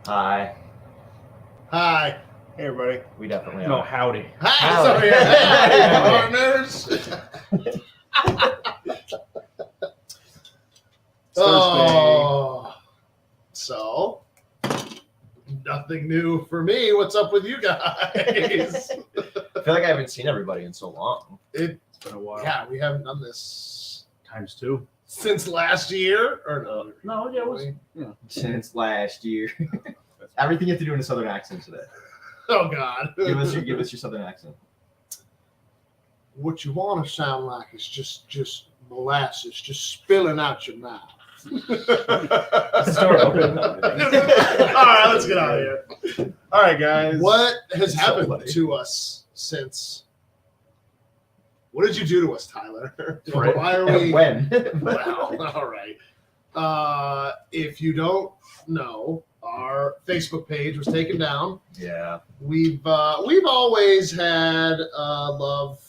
Hi. Hi. Hey, everybody. We definitely No, are. howdy. Hi. Sorry. Partners. Oh. So, nothing new for me. What's up with you guys? I feel like I haven't seen everybody in so long. It's been a while. Yeah, we haven't done this Times two. since last year. Or no? No, yeah, it was. Since last year. Everything you have to do in a southern accent today. Oh, God. Give us your southern accent. What you want to sound like is just molasses just spilling out your mouth. Start opening. All right, let's get out of here. All right, guys. What has So happened funny. to us since? What did you do to us, Tyler? Right. Why are we? When? Well, all right. If you don't know, our Facebook page was taken down. Yeah. We've always had love,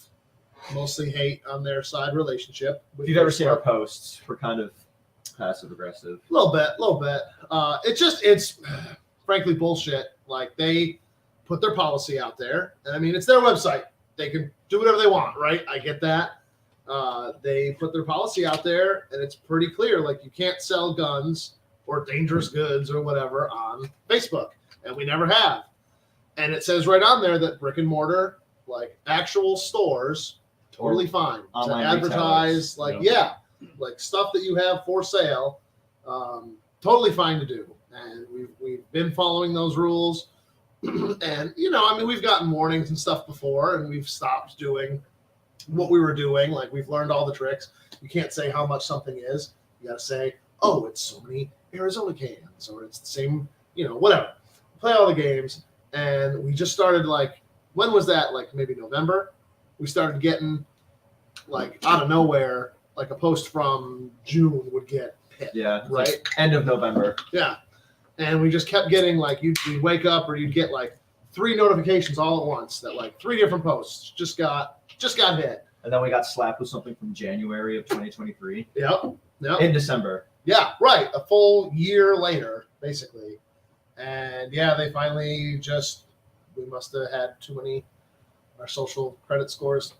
mostly hate on their side relationship. If you've ever seen our posts, we're kind of passive aggressive. A little bit. It's frankly bullshit. Like, they put their policy out there, and I mean, it's their website. They can do whatever they want, right? I get that. They put their policy out there, and it's pretty clear. Like, you can't sell guns or dangerous goods or whatever on Facebook, and we never have. And it says right on there that brick and mortar, like actual stores, totally fine to Online advertise. retailers. Like, Yeah. like stuff that you have for sale, totally fine to do. And we've been following those rules. And, I mean, we've gotten warnings and stuff before, and we've stopped doing what we were doing. Like, we've learned all the tricks. You can't say how much something is. You got to say, oh, it's so many Arizona cans, or it's the same, whatever. Play all the games. And we just started, like, when was that? Like, maybe November? We started getting, like, out of nowhere, like a post from June would get hit. Yeah. it's Right? like end of November. Yeah. And we just kept getting, like, you'd wake up or you'd get, like, 3 notifications all at once that, like, 3 different posts just got hit. And then we got slapped with something from January of 2023. Yep. In December. Yeah, right. A full year later, basically. And, yeah, they finally we must have had too many, our social credit scores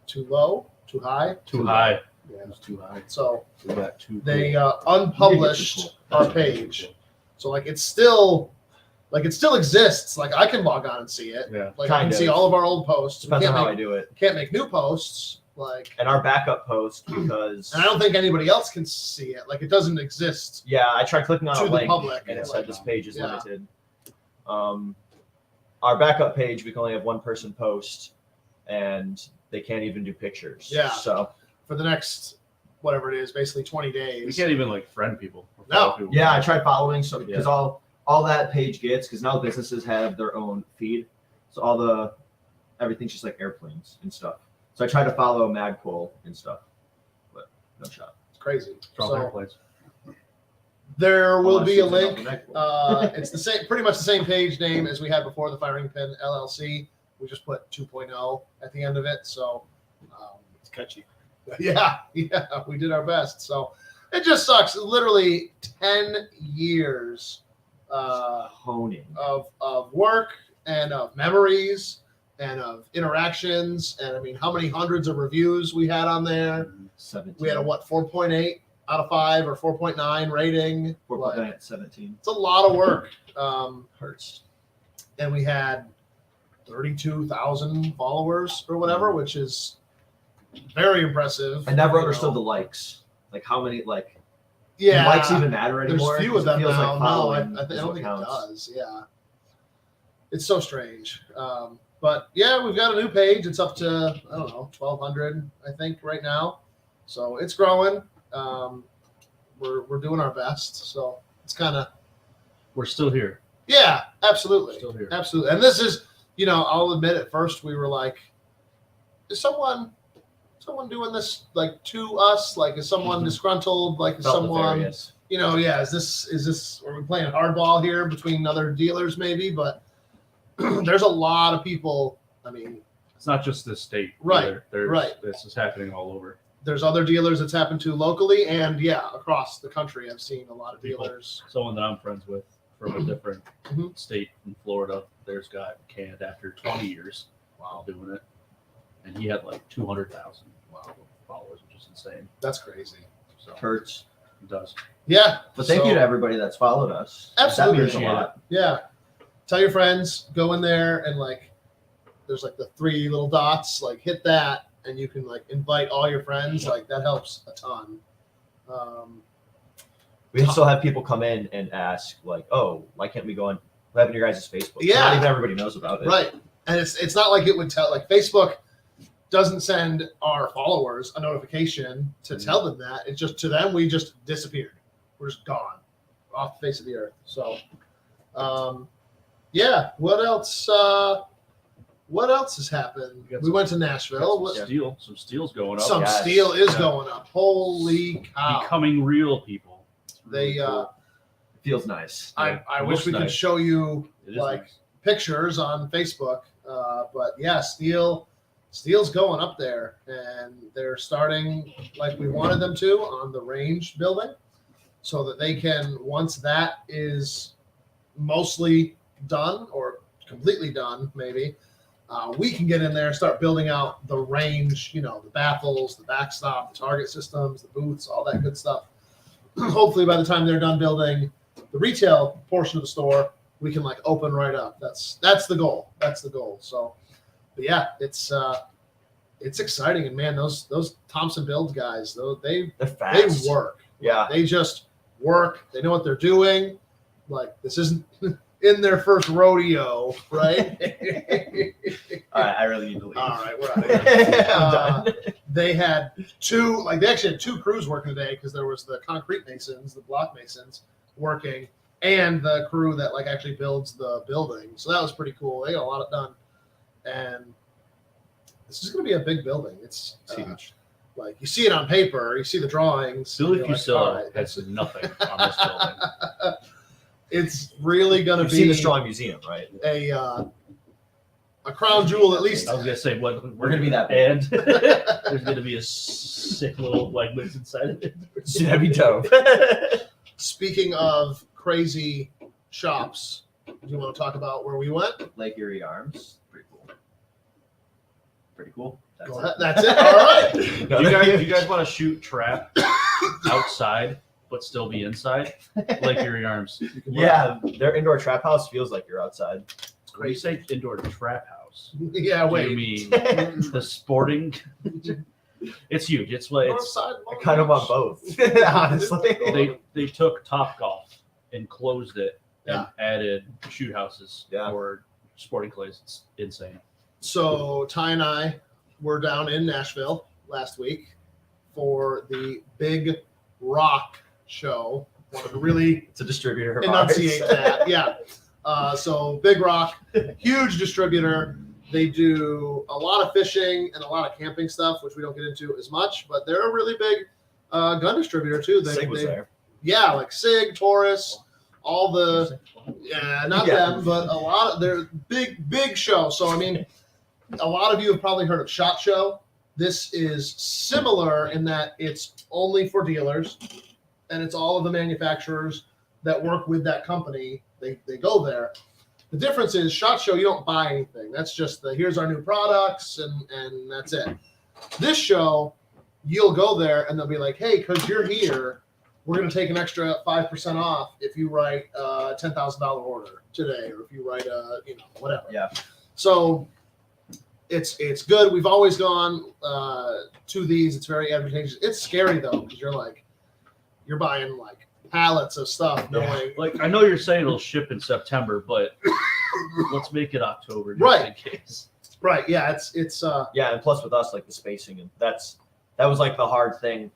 too low, too high. Too high. Yeah. It was too high. So We got too they cool. unpublished our page. So, like, it still exists. Like, I can log on and see it. Yeah. Like, I Kind can of. see all of our old posts. We Depends on can't how I make, do it. can't make new posts. Like, And our backup post, because and I don't think anybody else can see it. Like, it doesn't exist. yeah, I tried clicking on To a the link public, and it like, said this page is yeah. limited. Our backup page, we can only have one person post, and they can't even do pictures. Yeah. So For the next, whatever it is, basically 20 days. We can't even like friend people. or No. follow people. yeah, I tried following because Yeah. all that page gets, because now businesses have their own feed, so everything's just like airplanes and stuff. So I tried to follow Magpul and stuff, but no shot. It's crazy. Drop So airplanes. there will Unless be a you can link. help the Magpul. It's the same, pretty much the same page name as we had before, the Firing Pin LLC. We just put 2.0 at the end of it. So, It's catchy. yeah, we did our best. So it just sucks. Literally 10 years Honing. of work and of memories and of interactions. And I mean, how many hundreds of reviews we had on there? 17. We had a 4.8 out of 5 or 4.9 rating. 4.9 at 17. It's a lot of work. Hurts. And we had 32,000 followers or whatever, which is very impressive. I never understood the likes. Like how many do yeah likes even matter there's anymore? few 'Cause of them it feels now. like No, I following don't is what think counts. it does. Yeah, it's so strange. But yeah, we've got a new page. It's up to 1,200 I think right now, so it's growing. We're doing our best, so it's kind of We're still here. yeah, absolutely. Still here. Absolutely. And this is, I'll admit at first we were like, is someone doing this like to us? Like, is someone disgruntled? Like, is Felt someone, nefarious. is this, are we playing hardball here between other dealers maybe? But there's a lot of people. I mean, It's not just this state. Right, either. There's, right. This is happening all over. there's other dealers it's happened to locally and across the country. I've seen a lot of People. dealers. Someone that I'm friends with from a different Mhm. state in Florida. Theirs got canned after 20 years while doing it, and he had like 200,000 followers, which is insane. That's crazy. So Hurts. it does. Yeah. But thank you to everybody that's followed us. Absolutely. That means a Appreciate lot. Yeah. Tell your friends, go in there and like, there's like the 3 little dots, like hit that and you can like invite all your friends. Like that helps a ton. We still have people come in and ask, like, "Oh, why can't we go on? What happened to your guys' Facebook?" Yeah. Not even everybody knows about it. Right. And it's not like it would tell, like Facebook doesn't send our followers a notification to tell them that. It's just to them, we just disappeared. We're just gone off the face of the earth. So, yeah. What else? What else has happened? We got We went to Nashville. What- Some steel's going up. Some yes. steel is Yeah. going up. Holy cow! Becoming real, people. It's They, really cool. It feels nice. I it wish looks we could nice. show you It is like nice. pictures on Facebook. But yeah, steel's going up there, and they're starting like we wanted them to on the range building, so that they can, once that is mostly done or completely done, maybe we can get in there and start building out the range. You know, the baffles, the backstop, the target systems, the booths, all that good stuff. Hopefully, by the time they're done building the retail portion of the store, we can like open right up. That's the goal. That's the goal. So, but yeah, it's exciting. And man, those Thompson Build guys, though, They're they fast. work. Yeah. They just work. They know what they're doing. Like this isn't in their first rodeo, right? All right, I really need to leave. All right, we're out of here. I'm done. They had they actually had 2 crews working today because there was the concrete masons, the block masons working, and the crew that like actually builds the building. So that was pretty cool. They got a lot of done, and this is going to be a big building. It's huge. like you see it on paper, you see the drawings. Billy you're like, Fusillo all right, has nothing on this building. it's really going to You've be seen the Strong Museum, right? a crown jewel at least. I was gonna say what We're gonna be that big. and there's gonna be a sick little like what's inside of it. That'd be dope. Speaking of crazy shops, do you want to talk about where we went? Lake Erie Arms. Pretty cool. Pretty cool. That's Go it. ahead. That's it. All right. No, Do you guys want to shoot trap outside but still be inside? Like Erie Arms. Yeah, their indoor trap house feels like you're outside. When you say indoor trap house, Yeah. do Wait. you mean the sporting? It's huge. It's like North it's side, I kind of want both, honestly. they took Top Golf and closed it and Yeah. added shoot houses Yeah. for sporting clays. It's insane. So Ty and I were down in Nashville last week for the Big Rock show. Wanted to really It's a distributor. of enunciate ours. that. Yeah. So Big Rock, huge distributor. They do a lot of fishing and a lot of camping stuff, which we don't get into as much, but they're a really big gun distributor too. Sig was there. Yeah, like Sig, Taurus, all the not Yeah. them, but a lot of they're big show. So I mean, a lot of you have probably heard of SHOT Show. This is similar in that it's only for dealers, and it's all of the manufacturers that work with that company. They go there. The difference is SHOT Show, you don't buy anything. That's just here's our new products and that's it. This show, you'll go there and they'll be like, hey, because you're here, we're going to take an extra 5% off if you write a $10,000 order today, or if you write whatever. Yeah. So it's good. We've always gone to these. It's very advantageous. It's scary though, because you're buying like pallets of stuff, knowing Like I know you're saying it'll ship in September, but let's make it October just Right. in case. right. Yeah, it's Yeah, and plus with us, like the spacing, and that was like the hard thing.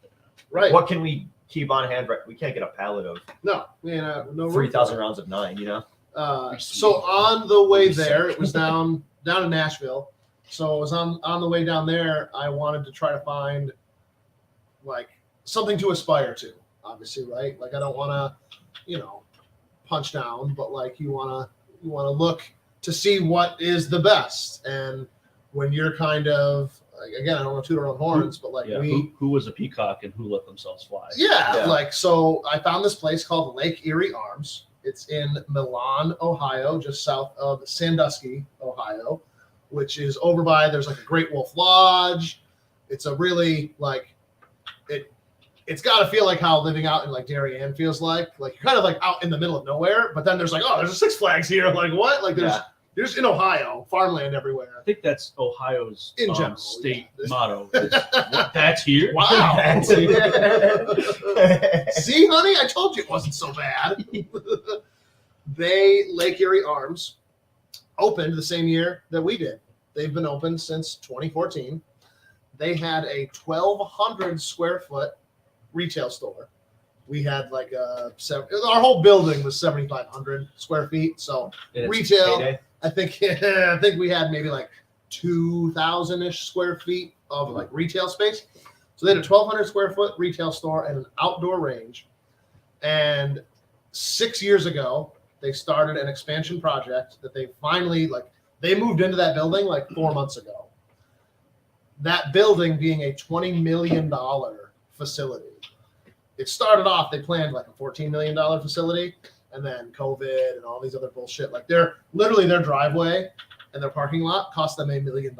right. What can we keep on hand? Right, we can't get a pallet of No, no room 3,000 for it. rounds of 9. You know. So on the way there, it was down in Nashville. So it was on the way down there. I wanted to try to find like something to aspire to. Obviously, right? Like I don't want to, punch down, but like you want to look to see what is the best. And when you're kind of like, again, I don't want to toot our own horns, but like Yeah, who was a peacock and who let themselves fly? yeah, Yeah. like so I found this place called Lake Erie Arms. It's in Milan, Ohio, just south of Sandusky, Ohio, which is over by, there's like a Great Wolf Lodge. It's a really like, it's got to feel like how living out in like Darien feels like you're kind of like out in the middle of nowhere, but then there's like, oh, there's a Six Flags here. Like what? Like there's in Ohio, farmland everywhere. I think that's Ohio's in general, state motto. Is, that's here. Wow. That's it. See, honey, I told you it wasn't so bad. Lake Erie Arms opened the same year that we did. They've been open since 2014. They had a 1,200 square foot retail store. We had like our whole building was 7,500 square feet. So retail, payday. I think we had maybe like 2,000-ish square feet of like retail space. So they had a 1,200 square foot retail store and an outdoor range. And 6 years ago, they started an expansion project that they finally they moved into that building like 4 months ago. That building being a $20 million facility. It started off, they planned like a $14 million facility, and then COVID and all these other bullshit. Like their driveway and their parking lot cost them $1 million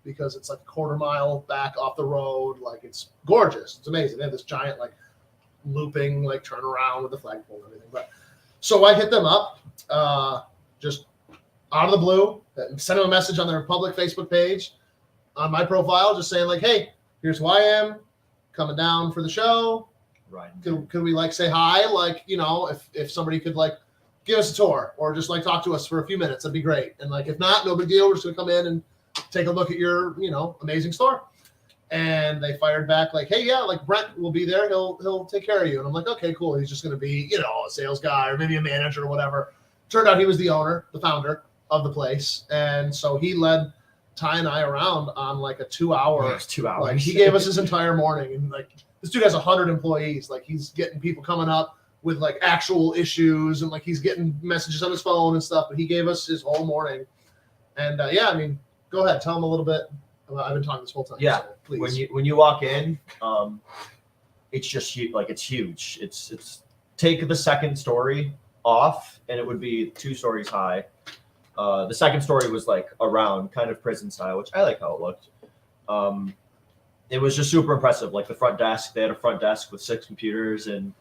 because it's like a quarter mile back off the road. Like it's gorgeous. It's amazing. They have this giant like looping like turnaround with the flagpole and everything. But so I hit them up just out of the blue, sent them a message on their public Facebook page on my profile, just saying like, hey, here's who I am, coming down for the show. Right. Could we like say hi? Like, you know, if somebody could like give us a tour or just like talk to us for a few minutes, that'd be great. And like, if not, no big deal. We're just gonna come in and take a look at your, you know, amazing store. And they fired back like, hey, yeah, like Brent will be there. He'll take care of you. And I'm like, okay, cool. He's just gonna be, you know, a sales guy or maybe a manager or whatever. Turned out he was the owner, the founder of the place. And so he led Ty and I around on like a 2 hour. It's 2 hours. Like he gave us his entire morning, and like this dude has 100 employees. Like he's getting people coming up with like actual issues, and like he's getting messages on his phone and stuff. But he gave us his whole morning. And yeah, I mean, go ahead, tell him a little bit. I've been talking this whole time. Yeah, so please. when you walk in, it's just like it's huge. It's take the second story off, and it would be 2 stories high. The second story was like around kind of prison style, which I like how it looked. It was just super impressive. Like the front desk, they had a front desk with 6 computers, and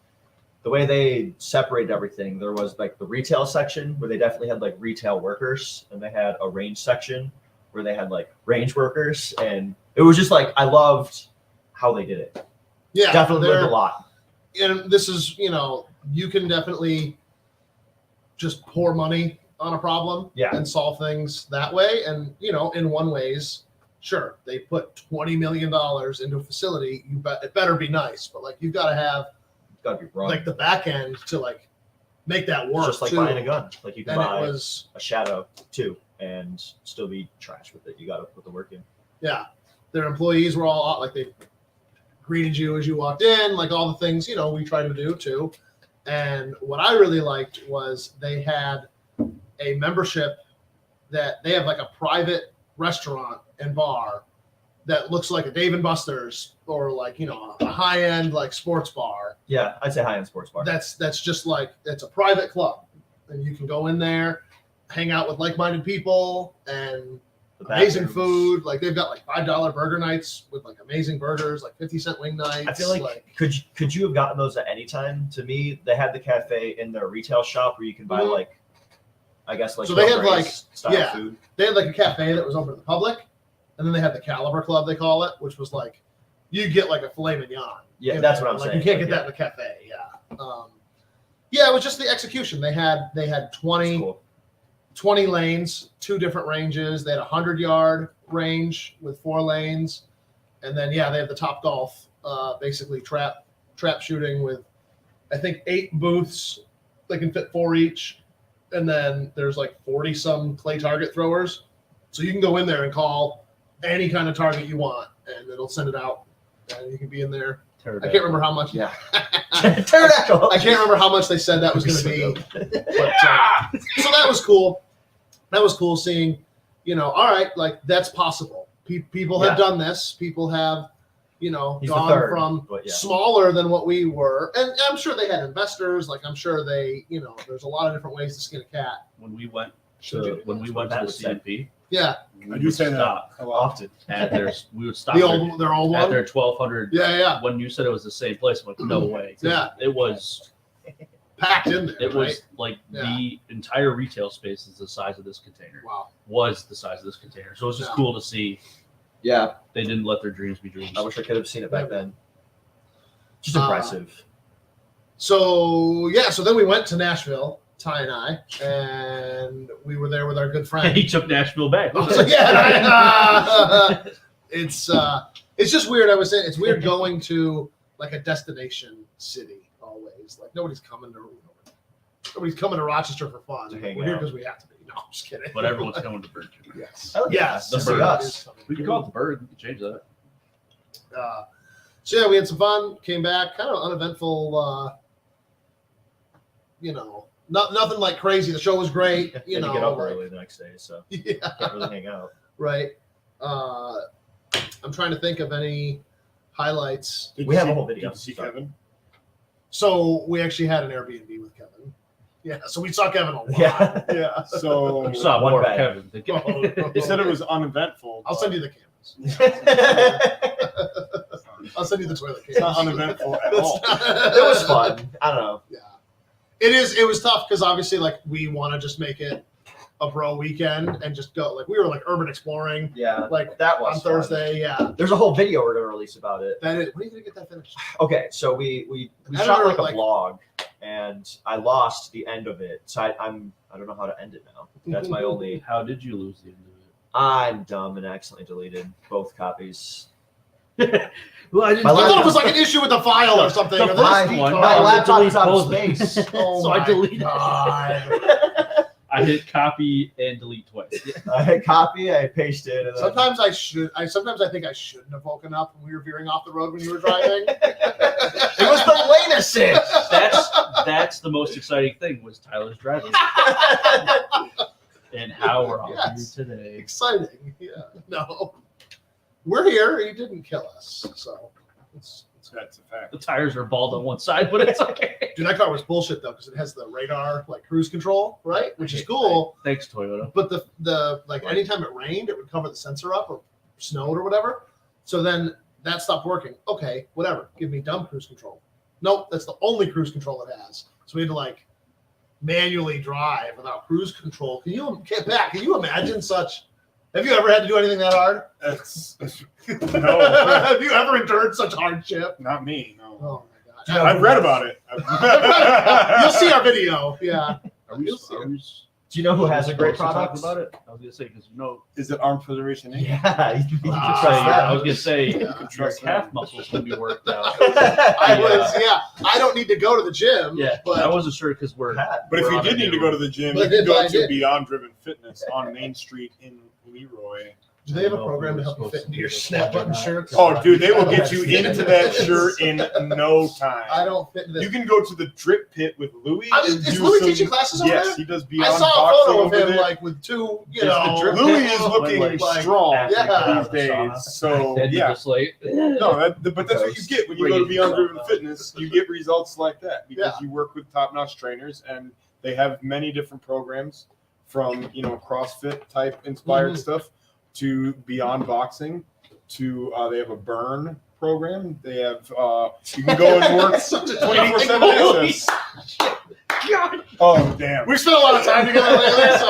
the way they separated everything, there was like the retail section where they definitely had like retail workers, and they had a range section where they had like range workers, and it was just like I loved how they did it. Yeah, definitely learned a lot. And this is, you know, you can definitely just pour money on a problem and solve things that way. And, you know, in one ways, sure, they put $20 million into a facility. It better be nice, but like you've got to have like the back end to like make that work. It's just like buying a gun. Like you can buy a Shadow too and still be trash with it. You got to put the work in. Yeah, their employees were all like they greeted you as you walked in, like all the things, you know, we try to do too. And what I really liked was they had a membership that they have like a private restaurant and bar that looks like a Dave & Buster's or like, you know, a high-end like sports bar. Yeah, I'd say high-end sports bar. That's just like, it's a private club, and you can go in there, hang out with like-minded people, and amazing food. Like they've got like $5 burger nights with like amazing burgers, like 50-cent wing nights. I feel like could you have gotten those at any time? To me, they had the cafe in their retail shop where you can buy like, I guess like, so they had like food. They had like a cafe that was open to the public, and then they had the Caliber Club, they call it, which was like you get like a filet mignon. Yeah, that's what I'm like saying. You can't get that in the cafe. Yeah. Yeah, it was just the execution. They had 20 lanes, 2 different ranges. They had a 100-yard range with 4 lanes, and then they have the Top Golf, basically trap shooting with I think 8 booths. They can fit 4 each. And then there's like 40 some clay target throwers. So you can go in there and call any kind of target you want, and it'll send it out, and you can be in there. I can't remember how much. Yeah. Pterodactyl. I can't remember how much they said that was going to be. But, so that was cool. That was cool seeing, you know, all right, like that's possible. People have done this. People have He's He's the gone third, from but yeah. smaller than what we were. And I'm sure they had investors. Like I'm sure they, there's a lot of different ways to skin a cat. When we went Should you to do when that? we went to That the would say- CNP, Yeah. we I would do say that stop a lot. Often. at their. We would stop Their there old at one. their 1200. Yeah. When you said it was the same place, I'm like, no way. 'Cause Yeah. It was. Packed in there. It right? was like Yeah. the entire retail space is the size of this container. Wow. Was the size of this container. So it was just Yeah. cool to see Yeah, they didn't let their dreams be dreams. I wish I could have seen it back then. Just Uh, impressive. So then we went to Nashville, Ty and I, and we were there with our good friend. He took Nashville back. So, it's just weird. I was saying it's weird going to like a destination city always. Like nobody's coming to Rochester for fun. To hang We're here out. because we have to be. No, I'm just kidding. But everyone's coming to Virgin. Yes. Hell yeah, Yes. the The Bird. Bird. Us. We can call it the Bird. We can change that. So yeah, we had some fun. Came back, kind of uneventful. Nothing like crazy. The show was great. Had to get up early the next day, so Yeah. can't really hang out. Right. I'm trying to think of any highlights. Did We you have a see- whole video. Did you see Sorry. Kevin? So we actually had an Airbnb with Kevin. Yeah. So we saw Kevin a lot. Yeah. Yeah. So You saw One more of bag. Kevin. than Kevin. he said it was uneventful. I'll send you the cameras. I'll send you the toilet It's not cameras. uneventful at all. It was fun. I don't know. Yeah. It is. It was tough because obviously, like, we want to just make it a bro weekend and just go. Like, we were like urban exploring, Yeah, like that was on fun. Thursday. Yeah. There's a whole video we're gonna release about it. That is. When are you gonna get that finished? Okay, so we I shot remember, like a vlog, and I lost the end of it. So I don't know how to end it now. That's my only. How did you lose the end of I'm dumb and accidentally deleted both copies. it? Well, I didn't. My I thought laptop- it was like an issue with the file or something. The or first SD one, card. My I laptop delete is out of both. space. Oh So I my deleted it. God. I hit copy and delete twice. I hit copy, I pasted, and then Sometimes sometimes I think I shouldn't have woken up when we were veering off the road when you were driving. it was the latest shit. That's the most exciting thing was Tyler's driving and how we're all Yes. here today. Exciting. Yeah. No. We're here. He didn't kill us. So it's That's a fact. The tires are bald on one side, but it's okay. dude, that car was bullshit though, because it has the radar like cruise control, right? Which is cool. Thanks, Toyota. But the like anytime it rained, it would cover the sensor up or snowed or whatever. So then that stopped working. Okay, whatever. Give me dumb cruise control. Nope, that's the only cruise control it has. So we had to like manually drive without cruise control. Can you imagine such? Have you ever had to do anything that hard? That's no, Have you ever endured such hardship? not me. No, Oh my god. I've read about it. You'll see our video. Yeah. Are we, You'll see are we Do you know who has a great supposed to talk product? about it? I was gonna say because Is it Armed Preservation Inc? Yeah, you can Ah. trust that. I was gonna say Yeah. your Trust calf them. muscles can be worked out. I don't need to go to the gym. Yeah, But I wasn't sure because we're. Pat, But if We're you on a did need to new- go to the gym, But you if can go I to did- Beyond Driven Fitness on Main Street in Leroy. do they have a program to help you fit into your snap button shirts? Oh, dude, they will get you into that shirt in no I time. don't fit into You this. can go to the drip pit with Louis. I was- and is do Louis some- teaching classes over Yes, there? he does I Beyond saw a boxing photo of over him there. like with two, It's the drip Louis pit is when, looking like, strong yeah. these days. So Then you yeah, just like, no, but that's what you get when you go to Beyond Driven Right. Fitness. You get results like that because Yeah. you work with top-notch trainers, and they have many different programs from CrossFit type inspired Mhm. stuff to Beyond Boxing to they have a burn program. They have you can go and work Such a 24/7 Holy access. Oh damn! We spent a lot of time together lately, so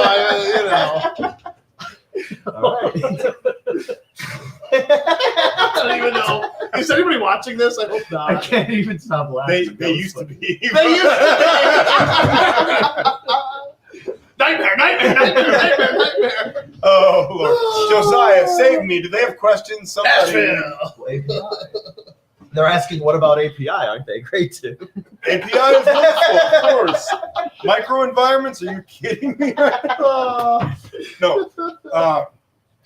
All right. I don't even know. Is anybody watching this? I hope I not. can't even stop laughing. They used to be. They used Nightmare. Oh Lord, Josiah, save me! Do they have questions? Somebody. Nashville. They're asking, what about API? Aren't they great too? API is wonderful, of course. Microenvironments? Are you kidding me? No.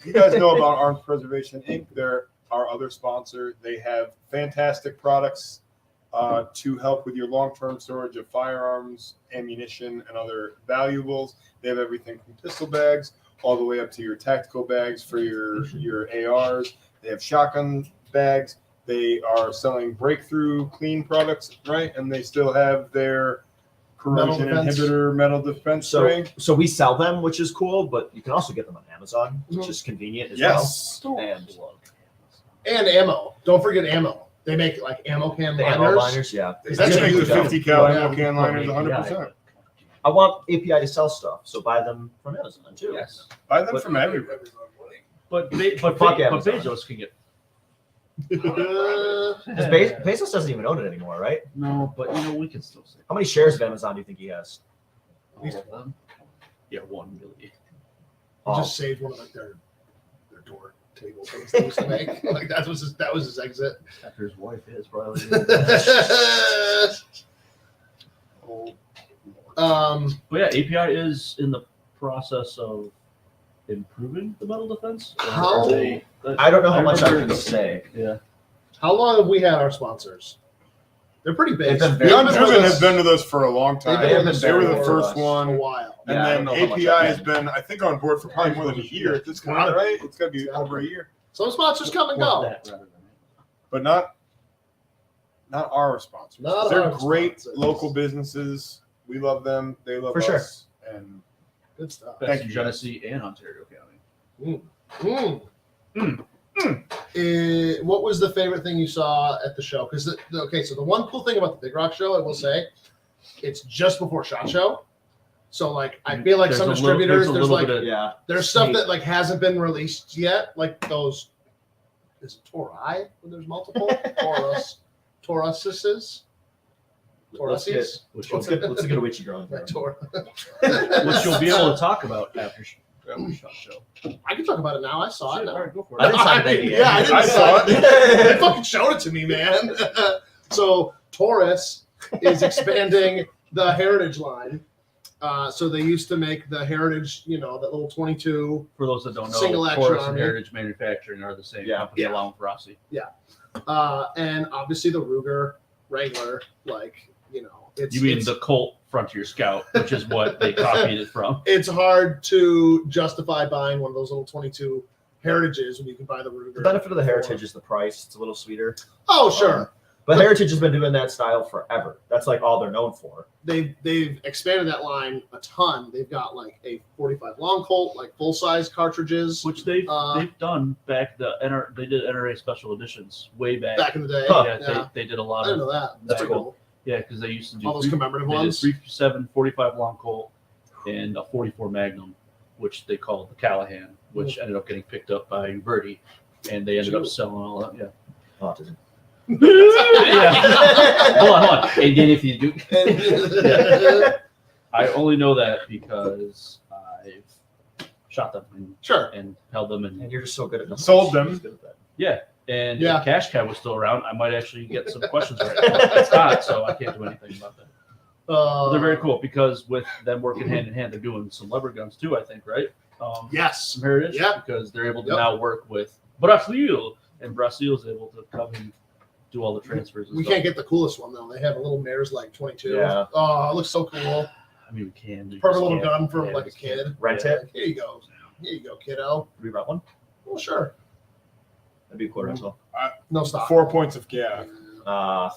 You guys know about Armed Preservation Inc. They're our other sponsor. They have fantastic products to help with your long-term storage of firearms, ammunition, and other valuables. They have everything from pistol bags all the way up to your tactical bags for your ARs. They have shotgun bags. They are selling breakthrough clean products, right? And they still have their corrosion defense. inhibitor metal defense spray. So we sell them, which is cool, but you can also get them on Amazon, which is convenient as Yes. well. And And ammo. Don't forget ammo. They make like ammo can the ammo liners. liners, yeah. That's That's a make the huge help. 50 cal Yeah. ammo can liners 100%. I want API to sell stuff, so buy them from Amazon too. Yes. Buy them But- from everywhere. But fuck Amazon. Bezos can get Because Bezos doesn't even own it anymore, right? no. But we can still say How many shares of Amazon do you think he has? all of them. Yeah, 1 million. He just saved one of like their door table things they used to make. Like that was his exit. After his wife is probably. But yeah, API is in the process of improving the metal defense. Or How- are they- I don't know how much I remember- can say. Yeah. How long have we had our sponsors? They're pretty big. They've been They've very- The been with Undriven us has been with us for a long time. They've been with They were us the for first us. a one. while. And Yeah, I then don't know how much API I has can- been, I think, on board for probably more than a year at this point, right? It's got to be over a year. Some sponsors come and Or go. that, rather than- But not our sponsors. Not They're our great sponsors. local businesses. We love them. They love For us. sure. And Good stuff. That's Thank in you. Genesee and Ontario County. What was the favorite thing you saw at the show? Because so the one cool thing about the Big Rock show, I will say, it's just before SHOT Show. So like I feel like There's some a little- distributors, there's a there's little like bit of- Yeah. there's stuff that like hasn't been released yet, like those. Is it Tori? When there's multiple Tauruses. Let's get let's get a witchy girl in here. Right, Tor. Which you'll be able to talk about after SHOT Show. I can talk about it now. I saw it. All Now. right, go for I it. didn't sign an NDA. Yeah, I didn't I saw sign it. They fucking showed it to me, man. So Taurus is expanding the Heritage line. So they used to make the Heritage, that little 22. For those that don't know, Single action Taurus and army. Heritage Manufacturing are the same Yeah. company, Yeah. along with Rossi. And obviously the Ruger Wrangler, it's You mean it's, the Colt Frontier Scout, which is what they copied it from. it's hard to justify buying one of those little 22 Heritages when you can buy the Ruger. The benefit of the Heritage is the price. It's a little sweeter. Oh, sure. But Heritage has been doing that style forever. That's like all they're known for. They've expanded that line a ton. They've got like a 45 long Colt, like full size cartridges Which they've done back they did NRA special editions way back. back in the day. Huh. Yeah, Yeah. They did a I lot didn't of know that. That's Back cool. because they used to do All those commemorative they did ones. 357, 45 long Colt, and a 44 Magnum, which they called the Callahan, which ended up getting picked up by Verdi, and they ended up selling all that. Yeah. Autism. Yeah. Hold on. And then if you do, I only know that because I've shot them Sure. and held them, And and you're just so good at them. Sold them. Good at that. yeah. And Yeah. if Cash Cab was still around, I might actually get some questions right now. It's not, so I can't do anything about that. But they're very cool because with them working hand in hand, they're doing some lever guns too, I think, right? Yes. Some Heritage, Yeah. because they're able to Yep. now work with Brazil, and Brazil is able to come and do all the transfers. And We stuff. can't get the coolest one though. They have a little Mare's like 22. Yeah. Oh, it looks so cool. I mean, we can. We Perfect just little can't. gun for Yeah, like we a kid. Rent Yeah. it. Here you go. Here you go, kiddo. Do we rent one? Well, sure. That'd be a quarter rental. No stop. 4 points of gas.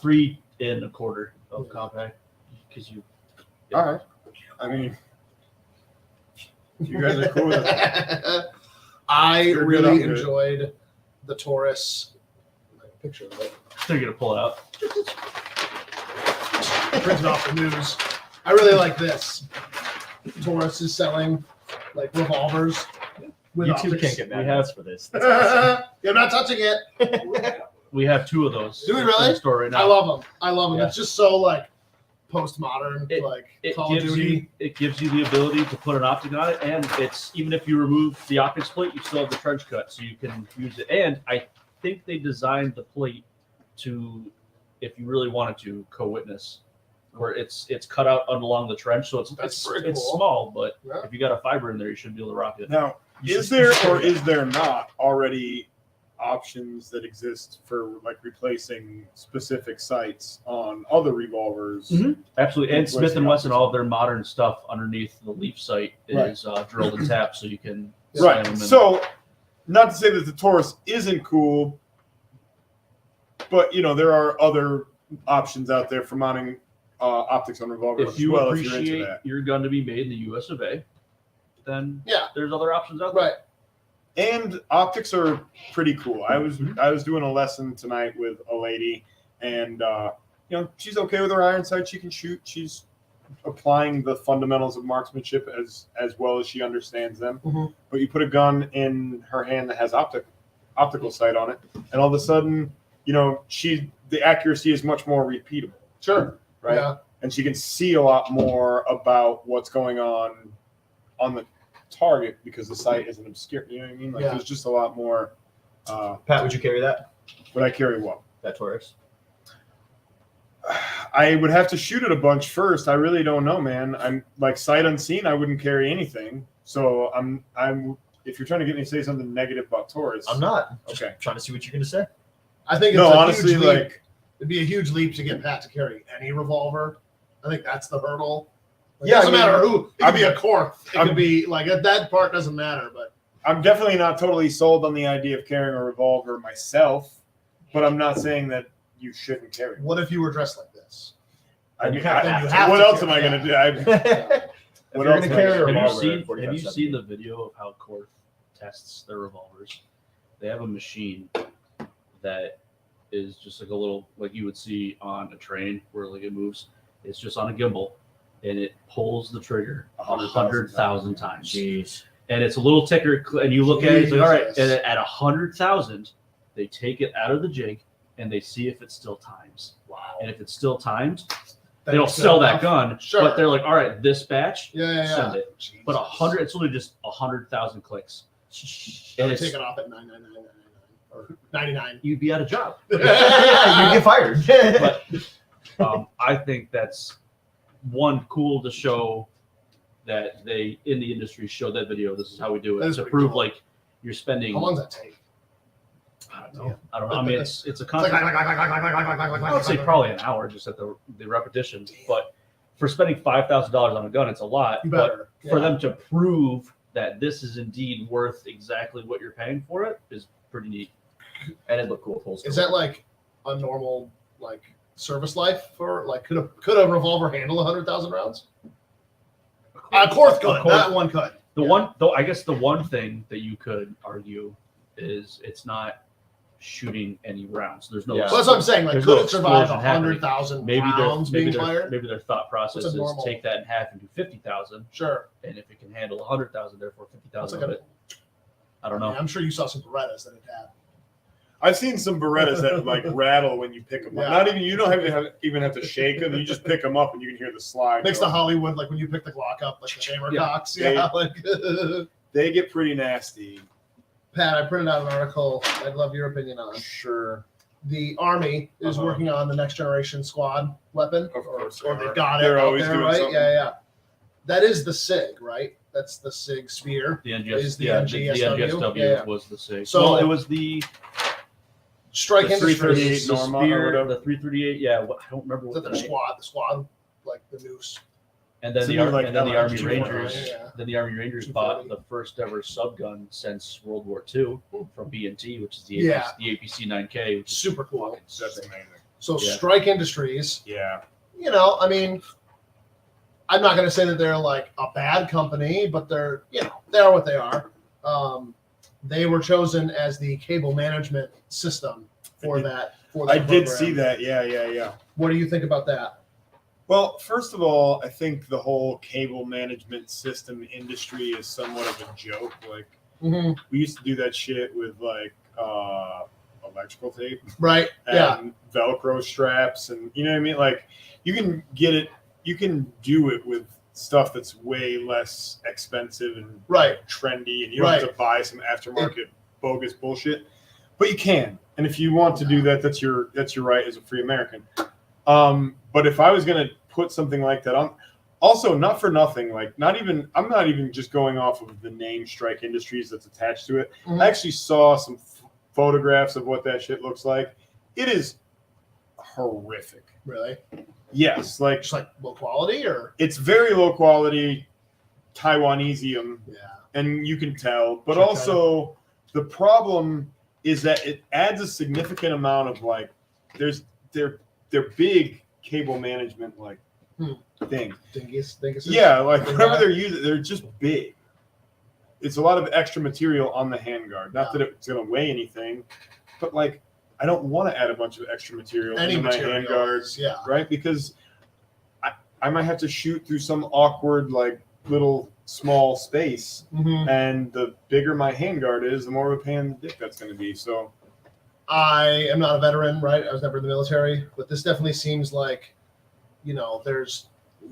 3 1/4 of compact because you. All right. I mean, you guys are cool with it. I You're good, really I'm good. enjoyed the Taurus. Picture of it. They're gonna pull it out. Printed off the news. I really like this. Taurus is selling like revolvers with You two optics. can't get mad We at have- us for this. Yeah, I'm not touching it. We have 2 of those. Do we in really? the store right now. I love them. I love them. Yeah. It's just so like postmodern, It- like It Call of gives Duty. you the ability to put an optic on it, and it's even if you remove the optic plate, you still have the trench cut, so you can use it. And I think they designed the plate to, if you really wanted to, co-witness, where it's cut out along the trench, so That's pretty it's cool. small, but Yeah. if you got a fiber in there, you should be able to rock it. Now, is there or is there not already options that exist for like replacing specific sights on other revolvers? Mhm. Absolutely, and Where's Smith the and Wesson, opposite? all of their modern stuff underneath the leaf sight is drilled and tapped, so you can slam Right. them in. So, not to say that the Taurus isn't cool, But there are other options out there for mounting optics on revolvers If as you well. If you're into appreciate that, your gun to be made in the U.S. of A., then Yeah. there's other options out there. Right. and optics are pretty cool. I was doing a lesson tonight with a lady, and she's okay with her iron sight. She can shoot. She's applying the fundamentals of marksmanship as well as she understands them. Mhm. But you put a gun in her hand that has optical sight on it, and all of a sudden, the accuracy is much more repeatable, Sure. right? Yeah. And she can see a lot more about what's going on the target because the sight isn't obscure. You know what I mean? Like there's just a lot more. Pat, would you carry that? Would I carry what? That Taurus? I would have to shoot it a bunch first. I really don't know, man. I'm like sight unseen. I wouldn't carry anything. So I'm. If you're trying to get me to say something negative about Taurus, I'm not. Just Okay. trying to see what you're going to say. I think it's No, a honestly, huge leap. like It'd be a huge leap to get Pat to carry any revolver. I think that's the hurdle. It Yeah, doesn't I mean, matter who. It could be a I'm- Korth. It I'm- could be like that part doesn't matter. But I'm definitely not totally sold on the idea of carrying a revolver myself. But I'm not saying that you shouldn't carry one. what if you were dressed like this? I mean, You kinda have to. what else am carry I going to that. do? If What you're else going to am I carry a gonna do? Have you revolver, seen 45-70. the video of how Korth tests their revolvers? They have a machine that is just like a little, like you would see on a train where like it moves. It's just on a gimbal, and it pulls the trigger 100,000 times. Jeez. And it's a little ticker, and you look at it, it's like, all right, Jesus. and at 100,000, they take it out of the jig and they see if it still times. Wow. And if it's still timed, That they don't is sell good that enough. gun. Sure. But they're like, all right, this batch, Yeah. send it. Jesus. But 100, it's only just 100,000 clicks. I'll And it's, take it off at 999 or 99. you'd be out of job. Yeah, you get fired. But I think that's one cool to show that they in the industry show that video. This is how we do That it is to pretty prove cool. like you're spending. How long's that take? I don't know. I mean, it's a It's like, constant. I would say probably an hour just at the repetition. But for spending $5,000 on a gun, it's a lot. You But better. for Yeah. them to prove that this is indeed worth exactly what you're paying for it is pretty neat. And it looked cool. Full Is that like a normal like service life for like could a revolver handle 100,000 rounds? Korth could. Korth- That one could. The Yeah. one, though, I guess the one thing that you could argue is it's not shooting any rounds. There's no. Yeah. So that's what I'm saying. Like, There's could no it survive explosion happening. 100,000 Maybe rounds being their fired? maybe their thought process What's is a normal- take that in half and do 50,000, Sure. and if it can handle 100,000, therefore That's 50,000 like of it. I don't know. I'm sure you saw some Berettas that it had. I've seen some Berettas that like rattle when you pick them up. Yeah. Not even you don't even have to shake them. You just pick them up and you can hear the slide. Makes go. the Hollywood like when you pick the Glock up, like the Hammercocks. Yeah. Yeah. Like They get pretty nasty. Pat, I printed out an article. I'd love your opinion on. Sure. The Army is Uh-huh. working on the next generation squad weapon, Of course or they they've are. got They're it out always there, doing right? something. Yeah. That is the SIG, right? That's the SIG spear. The NGS, Is the yeah, NGSW? the NGSW Yeah. was the SIG. So- Well, it was the Strike the Industries. 338 the Norma or spear, whatever. the 338. Yeah, I don't remember Is what that the the name. squad, like the noose. And then Isn't the it like and then the LMG Army 240? Rangers. Yeah. Then the Army Rangers bought 240. the first ever subgun since World War II from B&T, which is the Yeah. APC 9K, which is Super cool. That's amazing. So Yeah. Strike Industries, Yeah. I mean, I'm not going to say that they're like a bad company, but they're what they are. They were chosen as the cable management system for that. I did see that. Yeah. What do you think about that? Well, first of all, I think the whole cable management system industry is somewhat of a joke. Like Mm-hmm. we used to do that shit with like electrical tape Right? and Yeah. Velcro straps, and you know what I mean. Like you can get it, you can do it with stuff that's way less expensive and Right. trendy, and you don't have to buy some aftermarket bogus bullshit. But you can, and if you want to do that, that's your right as a free American. But if I was going to put something like that on, also not for nothing, like I'm not even just going off of the name Strike Industries that's attached to it. Mhm. I actually saw some photographs of what that shit looks like. It is horrific. Really? Yes, like Just like low quality, or it's very low quality Taiwanesium, yeah. and you can tell. But Sure, also, the problem is that it adds a significant amount of like they're big cable management like things. Dingus. Yeah, like whatever they're using, they're just big. It's a lot of extra material on the handguard. Not that it's going to weigh anything, but like I don't want to add a bunch of extra material into my handguards, right? Because I might have to shoot through some awkward like little small space, and the bigger my handguard is, the more of a pain in the dick that's going to be. So I am not a veteran, right? I was never in the military, but this definitely seems like, you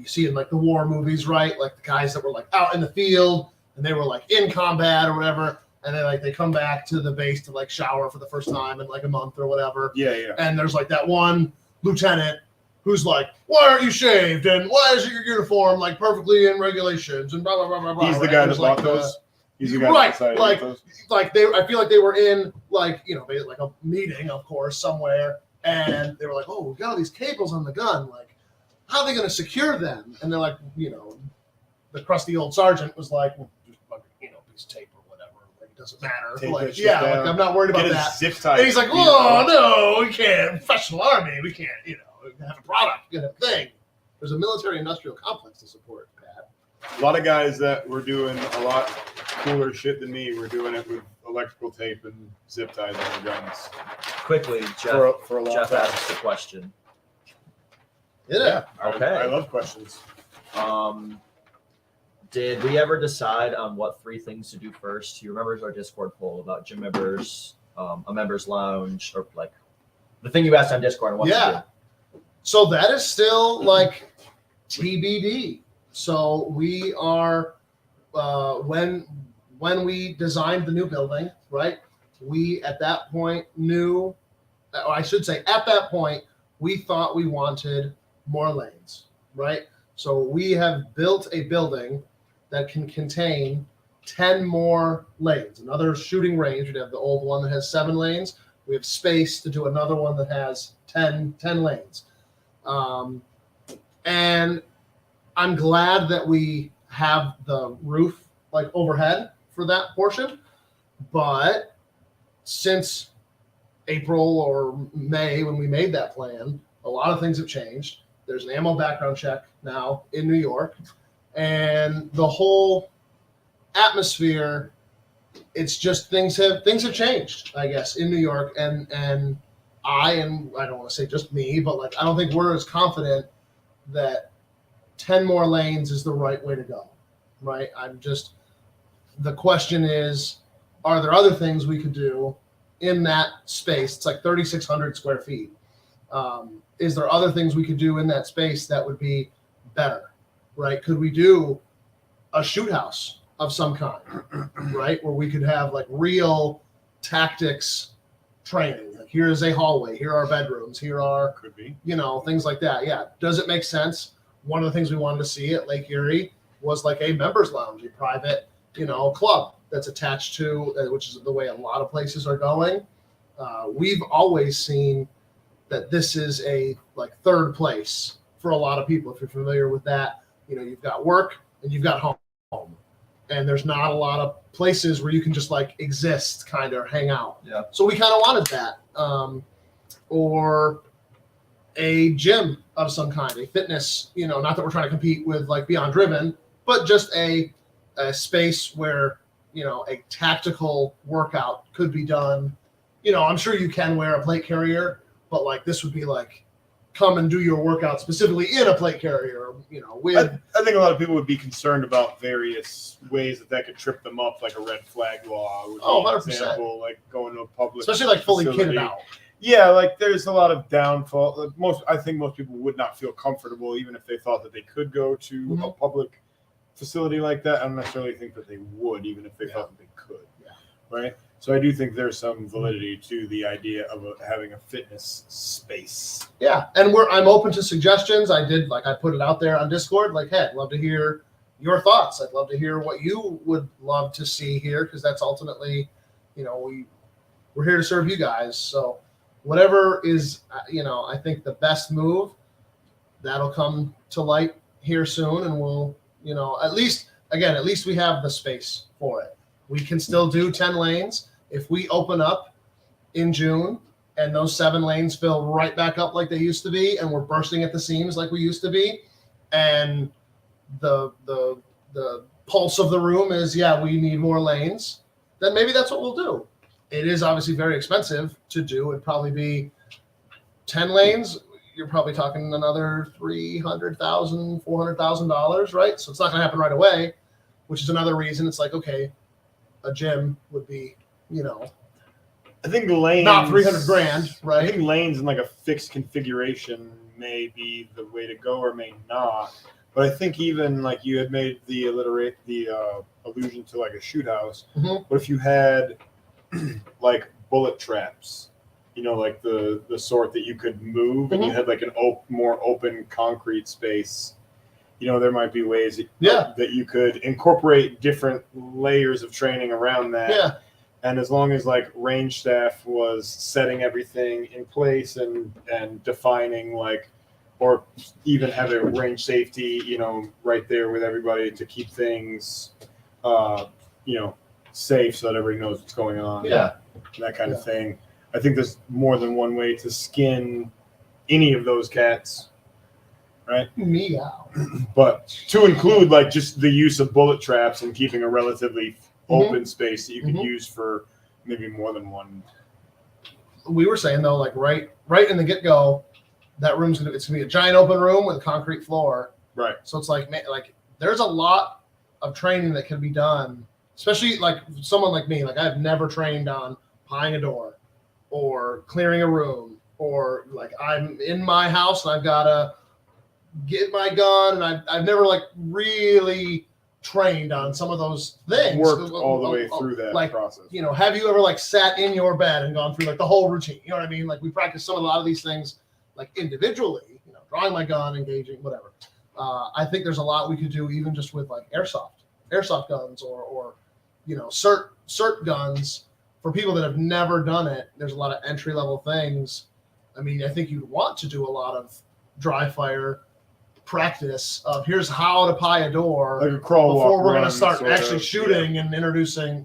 see in like the war movies, right? Like the guys that were like out in the field and they were like in combat or whatever, and then like they come back to the base to like shower for the first time in like a month or whatever. Yeah. And there's like that one lieutenant who's like, "Why aren't you shaved? And why is your uniform like perfectly in regulations?" And blah blah blah blah blah. He's the guy that bought those. He's the guy that decided to get those. Like I feel like they were in like like a meeting, of course, somewhere, and they were like, "Oh, we got all these cables on the gun. Like, how are they going to secure them?" And they're like, the crusty old sergeant was like, "Well, just piece of tape or whatever. Like, it doesn't matter. Take Like, that shit down. like I'm not worried about Get a that." zip tie. And he's like, "Oh no, we can't. Professional army, we can't. Have a product, have a thing. There's a military-industrial complex to support, Pat." A lot of guys that were doing a lot cooler shit than me were doing it with electrical tape and zip ties on their guns. Quickly, Jeff. For a long Jeff time. asks a question. Yeah. Okay. I love questions. Did we ever decide on what 3 things to do first? You remember our Discord poll about gym members, a members lounge, or like the thing you asked on Discord? And what to do? So that is still like TBD. So we are when we designed the new building, right? We at that point knew, or I should say, at that point we thought we wanted more lanes, right? So we have built a building that can contain 10 more lanes. Another shooting range. We'd have the old one that has 7 lanes. We have space to do another one that has 10 lanes. And I'm glad that we have the roof like overhead for that portion. But since April or May, when we made that plan, a lot of things have changed. There's an ammo background check now in New York, and the whole atmosphere, it's just things have changed, I guess, in New York. And I don't want to say just me, but like I don't think we're as confident that 10 more lanes is the right way to go, right? The question is, are there other things we could do in that space? It's like 3,600 square feet. Is there other things we could do in that space that would be better, right? Could we do a shoot house of some kind, right? Where we could have like real tactics training. Like, here is a hallway, here are bedrooms, here are, Could be. things like that. Yeah. Does it make sense? One of the things we wanted to see at Lake Erie was like a members lounge, a private, club that's attached to, which is the way a lot of places are going. We've always seen that this is a like third place for a lot of people. If you're familiar with that, you've got work and you've got home, and there's not a lot of places where you can just like exist, kind of hang out. Yeah. So we kind of wanted that, or a gym of some kind, a fitness, not that we're trying to compete with like Beyond Driven, but just a space where, a tactical workout could be done. I'm sure you can wear a plate carrier, but like this would be like, come and do your workout specifically in a plate carrier, with. I think a lot of people would be concerned about various ways that could trip them up, like a red flag law. Would be 100%. an example, like going to a public, Especially like fully facility. kitted out. Yeah, like there's a lot of downfall. I think most people would not feel comfortable, even if they thought that they could go to a public facility like that. I don't necessarily think that they would, even if they thought that they could. Yeah. Right. So I do think there's some validity to the idea of having a fitness space. Yeah, and I'm open to suggestions. I put it out there on Discord. Like, hey, I'd love to hear your thoughts. I'd love to hear what you would love to see here, because that's ultimately, we're here to serve you guys. So whatever is, I think the best move, that'll come to light here soon, and we'll, at least we have the space for it. We can still do 10 lanes. If we open up in June and those 7 lanes fill right back up like they used to be, and we're bursting at the seams like we used to be, and the pulse of the room is, we need more lanes, then maybe that's what we'll do. It is obviously very expensive to do. It'd probably be 10 lanes. You're probably talking another $300,000, $400,000, right? So it's not going to happen right away, which is another reason it's like, okay, a gym would be, I think lanes not $300,000, right? I think lanes in like a fixed configuration may be the way to go, or may not. But I think even like you had made the allusion to like a shoot house. Mhm. What if you had like bullet traps? Like the sort that you could move, and you had like an more open concrete space. There might be ways that you could incorporate different layers of training around that. Yeah. And as long as like range staff was setting everything in place and defining or even have a range safety, right there with everybody to keep things, safe so that everybody knows what's going on. Yeah. That kind of thing. I think there's more than one way to skin any of those cats, right? Meow. But to include like just the use of bullet traps and keeping a relatively open space that you could use for maybe more than one. We were saying though, like right in the get-go, that room's gonna be a giant open room with a concrete floor. Right. So it's like there's a lot of training that can be done, especially like someone like me. Like I've never trained on pieing a door or clearing a room, or like I'm in my house and I've got to get my gun, and I've never like really trained on some of those things. Worked all the way through that process. Have you ever like sat in your bed and gone through like the whole routine? You know what I mean? Like we practice a lot of these things like individually, drawing my gun, engaging, whatever. I think there's a lot we could do even just with like airsoft guns or cert guns for people that have never done it. There's a lot of entry level things. I mean, I think you'd want to do a lot of dry fire practice of here's how to pie a door like a crawl before walk we're going run to start sort actually of, shooting and introducing,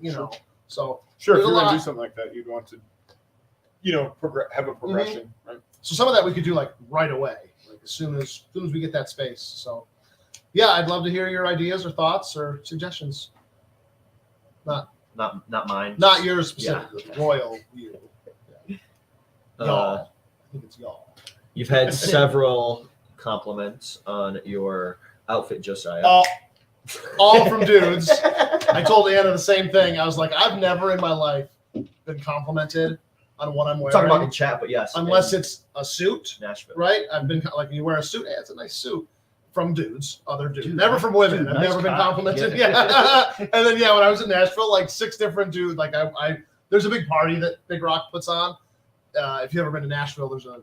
so Sure, if there's a you're going to lot. do something like that, you'd want to, have a progression, right? So some of that we could do like right away, like as soon as we get that space. So yeah, I'd love to hear your ideas or thoughts or suggestions. Not mine. Not yours specifically. Yeah. Royal you. Y'all. I think it's y'all. You've had several compliments on your outfit, Josiah. All from dudes. I told Anna the same thing. I was like, I've never in my life been complimented on what I'm wearing. Talking about in chat, but yes. Unless it's a suit, Nashville. right? I've been like, you wear a suit, it's a nice suit. From dudes, other dudes. Never from women. dude, I've nice never been cock. complimented. Yeah. And then when I was in Nashville, like 6 different dudes. Like I there's a big party that Big Rock puts on. If you've ever been to Nashville, there's a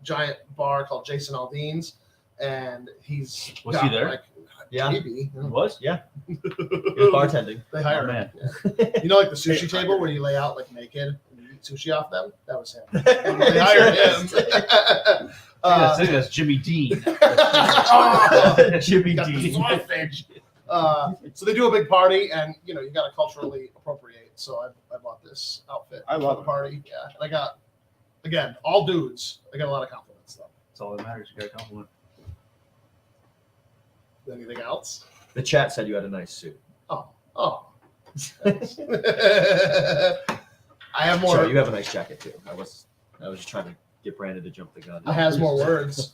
giant bar called Jason Aldean's, and he's Was he there? Like, Yeah. maybe. It was? He was bartending. They hired Oh, him. man. Yeah. Like the sushi table where you lay out like naked and you eat sushi off them? That was him. They hired him. I think that's Jimmy Dean. Jimmy Got the Dean. sausage. So they do a big party, and you got to culturally appropriate. So I bought this outfit I for love the it. party. Yeah, and I got all dudes. I got a lot of compliments though. That's all that matters. You got a compliment. Anything else? The chat said you had a nice suit. Oh. I have more. Sorry, you have a nice jacket too. I was just trying to get Brandon to jump the gun. I has more words.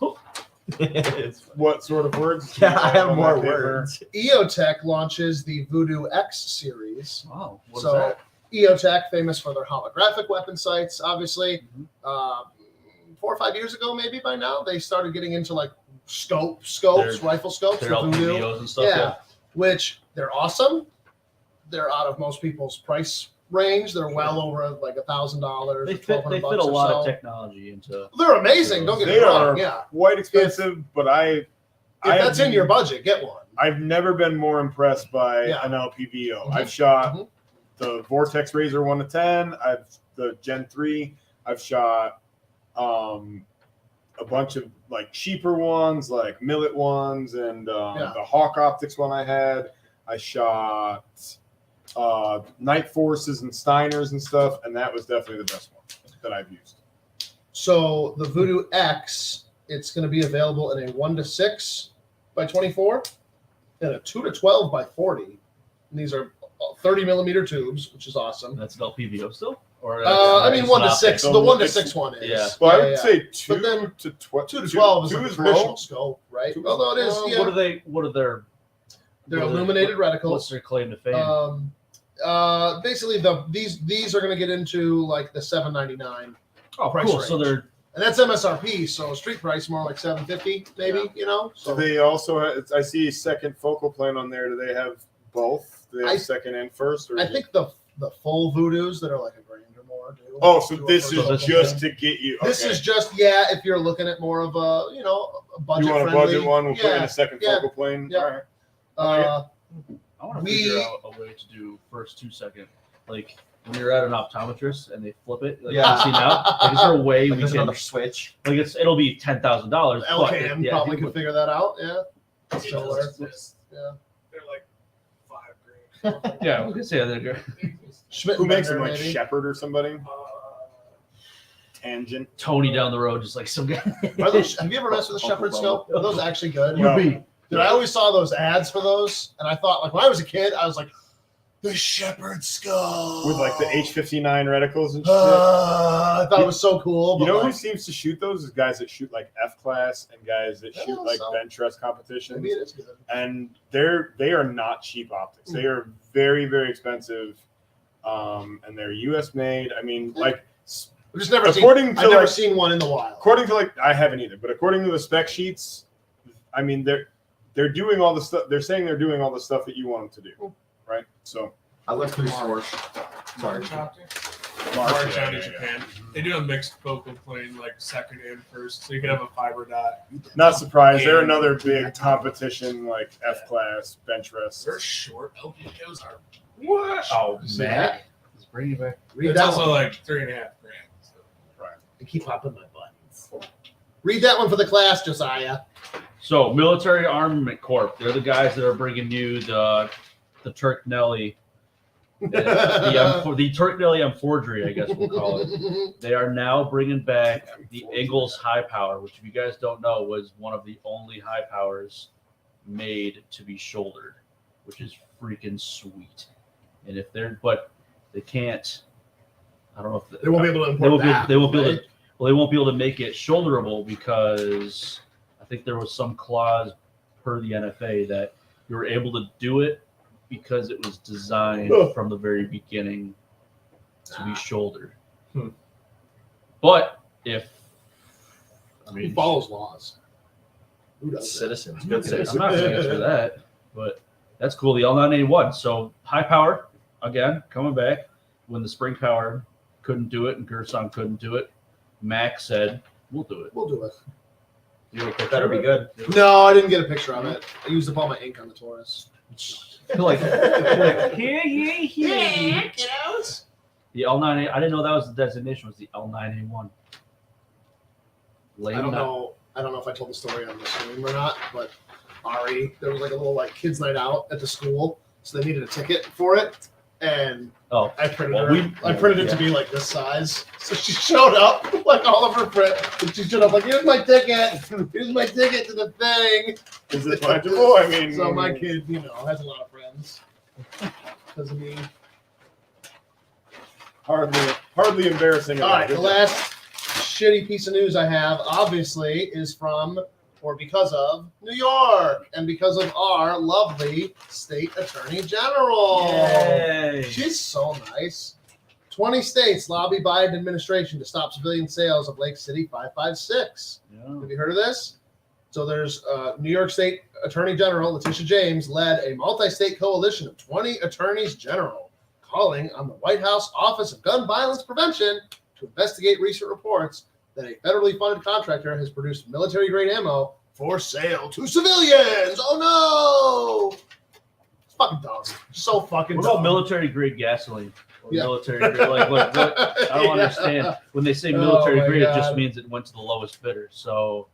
It's fine. What sort of words? Yeah, I have on more that paper? words. EOTech launches the Voodoo X series. Wow. What's So that? EOTech, famous for their holographic weapon sights, obviously. Mhm. 4 or 5 years ago, maybe by now, they started getting into like scopes, Their- rifle scopes, Their for Voodoo. LPVOs and stuff. Yeah, which they're awesome. They're out of most people's price range. They're well over like $1,000. They fit a lot of technology into. They're amazing. Don't get me They wrong. are Yeah, quite expensive, but if that's in your budget, get one. I've never been more impressed by Yeah. an LPVO. Mhm. I've shot Mhm. the Vortex Razor 1 to 10. I've the Gen 3. I've shot a bunch of like cheaper ones, like Millet ones, and the Hawk Optics one I had. I shot Night Forces and Steiners and stuff, and that was definitely the best one that I've used. So the Voodoo X, it's going to be available in a 1-6 by 24 and a 2-12 by 40. And these are 30 millimeter tubes, which is awesome. That's an LPVO still, or I mean, 1-6. So The 1-6 it's- one is. yeah. Well, I Yeah, would yeah. say 2 But then to 12. 2 to 12 is two a is traditional low. scope, right? Two- Although it is, well, yeah. What are they? What are their? They're what are they- illuminated What's reticles. their claim to fame? Basically, these are going to get into like the $7.99, price cool. So range. they're and that's MSRP. So street price more like $7.50, maybe. You know. So So they also have, I see second focal plane on there. Do they have both? Do they have I- second and first? Or I is it- think the full Voodoos that are like $1,000 or more do. Oh, so do a this first is focal just plane. to get you. This okay. is just if you're looking at more of a a budget You want a friendly budget one? We'll put in yeah. a second yeah. focal plane. Yeah. All right. I want to We- figure out a way to do first 2 second, like when you're at an optometrist and they flip it. Like Yeah. you see now, like, is there a way Like we there's can? another switch. Like it'll be $10,000. Elcan probably could figure that out. Yeah. It So does where- exist. Yeah. They're like $5,000. Yeah, we can say that. Schmidt Who makes them? Bender, Like maybe. Shepherd or somebody? Uh, Tangent. Tony down the road, just like some guy. Are those, have you ever messed with a Shepherd scope? Are those actually good? No. be. Dude, I always saw those ads for those, and I thought, like, when I was a kid, I was like, the Shepherd scope With like the H59 reticles and shit. I thought it was so cool. You But know who like, seems to shoot those? Is guys that shoot like F class and guys that shoot Yeah, like so- bench rest competitions. maybe it is good. And they are not cheap optics. They are very, very expensive. And they're US made. I mean, like I've just never according seen. to I've never like, seen one in the wild. according to like I haven't either, but according to the spec sheets, I mean they're doing all the stuff. They're saying they're doing all the stuff that you want them to do, right? So I lived through Sorry. March optics. March, March yeah, out in yeah, Japan. They do a mixed focal plane, like second and first, so you can have a fiber dot. not surprised. They're And- another big competition like F class bench rest. Their short LPOs are. What? Oh, See man. that? Let's bring it back. Read It's that also one. like $3.5 grand. So. I keep popping my buttons. Read that one for the class, Josiah. So, Military Armament Corp. They're the guys that are bringing you the Turk Nelly, the Turk Nelly M forgery, I guess we'll call it. They are now bringing back the Ingalls High Power, which, if you guys don't know, was one of the only high powers made to be shouldered, which is freaking sweet. And if but they can't. I don't know if They won't be able to they won't import be, that. they won't be able right? to. Well, they won't be able to make it shoulderable because I think there was some clause per the NFA that you were able to do it because it was designed Ugh. from the very beginning to be Ah. shouldered. Hmm. But if I Who mean, follows laws? Who does that? Citizens. I'm Good not citizens. saying it's for that, but that's cool. The L981. So high power again coming back when the spring power couldn't do it and Gerson couldn't do it. Mac said, "We'll do it." We'll do it. You have a picture Better of be it? good. No, I didn't get a picture of it. I used up all my ink on the Taurus. like here. kiddos. The L9A. I didn't know that was the designation. Was the L9A1? I don't know. I don't know if I told the story on the stream or not, but Ari, there was like a little like kids' night out at the school, so they needed a ticket for it, and Oh, I printed well, her. I printed it to be like this size, so she showed up like all of her print, and she showed up like, "Here's my ticket. Here's my ticket to the thing." Is it legible? I mean, So my kid, has a lot of friends because of me. hardly embarrassing. at All right, Good the job. last shitty piece of news I have, obviously, is from or because of New York and because of our lovely state attorney general. yay! She's so nice. 20 states lobby Biden administration to stop civilian sales of Lake City 556. Yeah. Have you heard of this? So there's New York State Attorney General Letitia James led a multi-state coalition of 20 attorneys general calling on the White House Office of Gun Violence Prevention to investigate recent reports that a federally funded contractor has produced military-grade ammo for sale to civilians. Oh no! It's fucking dumb. So fucking What about dumb. military grade gasoline? Or Yeah. military grade, like what? I don't Yeah. understand. When they say Oh military my grade, it just God. means it went to the lowest bidder. So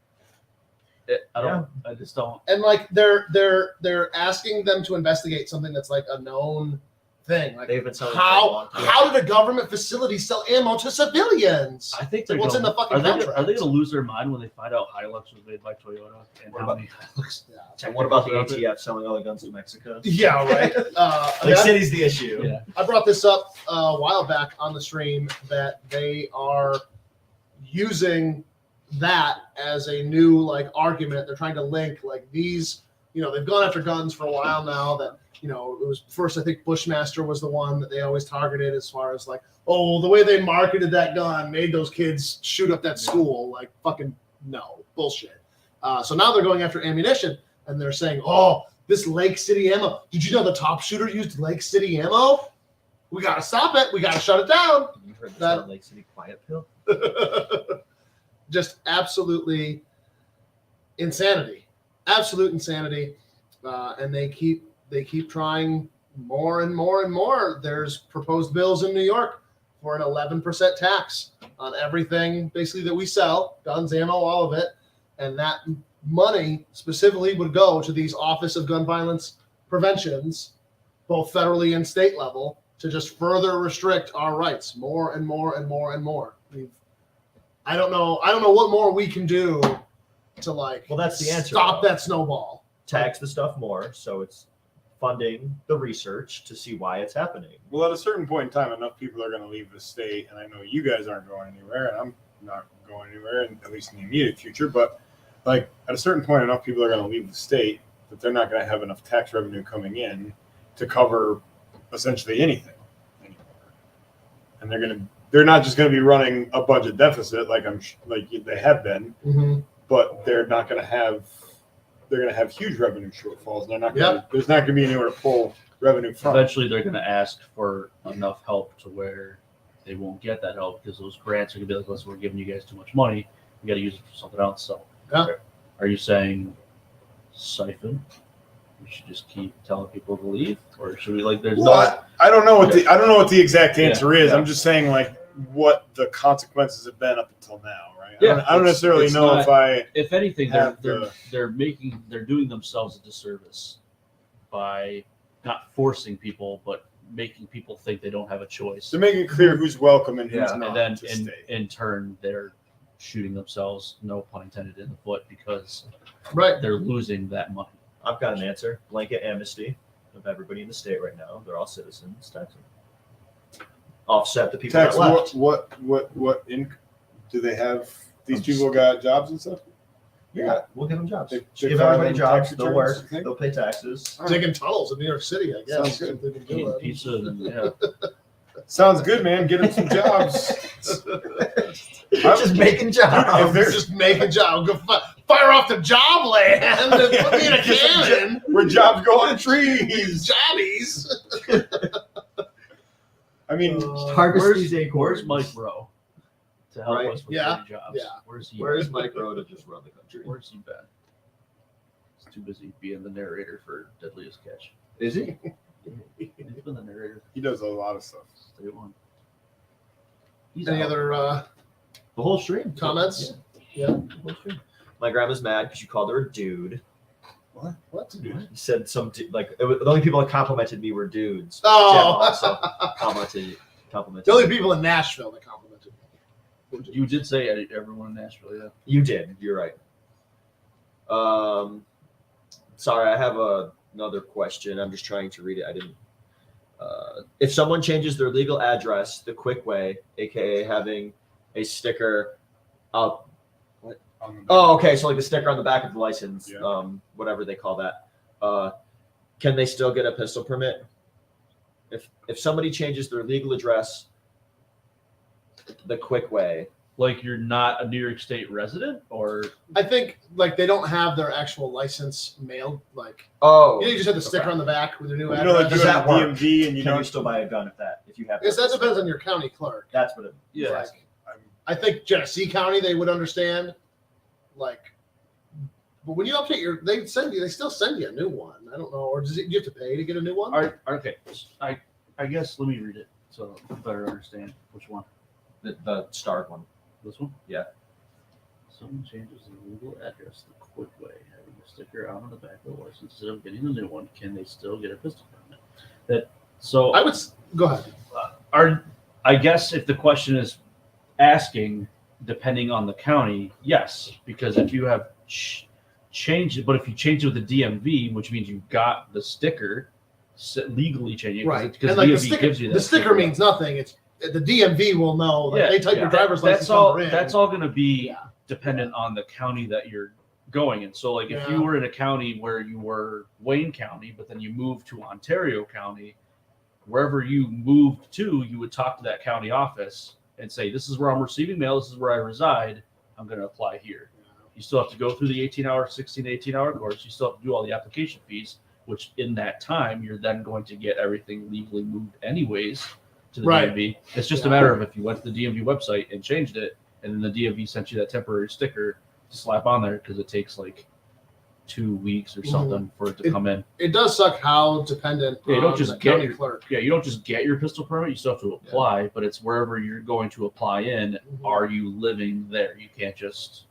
I just don't. And like they're asking them to investigate something that's like a known thing. Like, They've been selling for a long time. how did a government facility sell ammo to civilians? I think they're What's gonna, in the fucking are they contract? going to lose their mind when they find out Hilux was made by Toyota? And What how about- many Hilux? Yeah. And what about the Technicals are out there? ATF selling all the guns to Mexico? Yeah, right. I mean, Like city's the issue. Yeah. I brought this up a while back on the stream that they are using that as a new like argument. They're trying to link like these, they've gone after guns for a while now. That it was first, I think Bushmaster was the one that they always targeted as far as like, oh, the way they marketed that gun made those kids shoot up that school. Like fucking no bullshit. So now they're going after ammunition and they're saying, oh, this Lake City ammo. Did you know the top shooter used Lake City ammo? We got to stop it. We got to shut it down. You heard this That- on Lake City Quiet Pill? Just absolutely insanity. Absolute insanity. And they keep trying more and more and more. There's proposed bills in New York for an 11% tax on everything basically that we sell, guns, ammo, all of it. And that money specifically would go to these Office of Gun Violence Preventions, both federally and state level, to just further restrict our rights more and more and more and more. I don't know what more we can do to like Well, that's the answer, stop though. that snowball. Tax the stuff more, so it's funding the research to see why it's happening. Well, at a certain point in time, enough people are going to leave the state, and I know you guys aren't going anywhere, and I'm not going anywhere, at least in the immediate future. But like at a certain point, enough people are going to leave the state that they're not going to have enough tax revenue coming in to cover essentially anything anymore, and they're not just going to be running a budget deficit like they have been, Mm-hmm. but they're going to have huge revenue shortfalls, and Yep. there's not going to be anywhere to pull revenue from. Eventually, they're going to ask for enough help to where they won't get that help because those grants are going to be like, listen, we're giving you guys too much money. We got to use it for something else. So, Yeah. Are you saying siphon? We should just keep telling people to leave, or should we like? There's Well, I don't know what the exact answer is. yeah. I'm just saying like what the consequences have been up until now, right? Yeah, I don't necessarily it's know not- if I. if anything, have they're doing themselves a disservice by not forcing people, but making people think they don't have a choice. They're making it clear who's welcome and who's Yeah. not And then to in, stay. in turn, they're shooting themselves, no pun intended, in the foot because Right. they're losing that money. I've got an answer. Blanket amnesty of everybody in the state right now. They're all citizens. Tax them. Offset the people Tax that left. what in do they have? These people got jobs and stuff. Yeah, we'll give them jobs. They Give file everybody them jobs. tax They'll returns, work. you think? They'll pay taxes. Digging tunnels in New York City, I guess. Sounds good. They've been Eating doing. pizza and yeah. Sounds good, man. Get them some jobs. Just making jobs. If they're- Just make a job. Go fire off the job land and put me in a cannon. Where jobs go on trees. Jobbies. I mean, Harvest Where's, these acorns. where's Mike Rowe to help Right. us with Yeah. getting jobs? Yeah. Where's he? Where's been? Mike Rowe to just run the country? Where's he been? He's too busy being the narrator for Deadliest Catch. Is he? He's been the narrator. he does a lot of stuff. Stay on. He's Any out. other The whole stream. comments? Yeah. The whole stream. My grandma's mad because you called her a dude. What? You said the only people that complimented me were dudes. Oh. Jen also complimented. The only people in Nashville that complimented me. You did say everyone in Nashville, yeah. You did. You're right. Sorry, I have another question. I'm just trying to read it. I didn't. If someone changes their legal address the quick way, aka having a sticker up. Oh, okay. So like the sticker on the back of the license, Yeah. whatever they call that. Can they still get a pistol permit? If somebody changes their legal address the quick way. Like you're not a New York State resident, or I think like they don't have their actual license mailed. Like Oh, you just have the sticker okay. on the back with their new You know, like address. you Does have that a work? DMV and you Can you don't. still buy a gun if you have? I guess that depends on your county clerk. That's what it. yeah. Like, I think Genesee County they would understand. Like, but when you update they still send you a new one. I don't know, or do you have to pay to get a new one? Okay. I guess let me read it so I better understand which one. The starred one. This one? Yeah. Someone changes their legal address the quick way, having a sticker out on the back of the license instead of getting a new one. Can they still get a pistol permit? So I would go ahead. I guess if the question is asking, depending on the county, yes, because if you have changed it, but if you change it with the DMV, which means you got the sticker, legally changing it, Right. Because And like DMV gives you that the sticker means nothing. It's the DMV will know. Like they type your driver's license number in. That's all going to be dependent on the county that you're going in. So, like, if you were in a county where you were Wayne County, but then you moved to Ontario County, wherever you moved to, you would talk to that county office and say, "This is where I'm receiving mail. This is where I reside. I'm going to apply here." You still have to go through the 16 to 18-hour course. You still have to do all the application fees, which in that time, you're then going to get everything legally moved anyways to the DMV. It's just a matter of if you went to the DMV website and changed it, and then the DMV sent you that temporary sticker to slap on there, because it takes like 2 weeks or something for it to come in. It does suck how dependent You don't just the get county your clerk. Yeah, you don't just get your pistol permit. You still have to apply, but it's wherever you're going to apply in. Are you living there? You can't just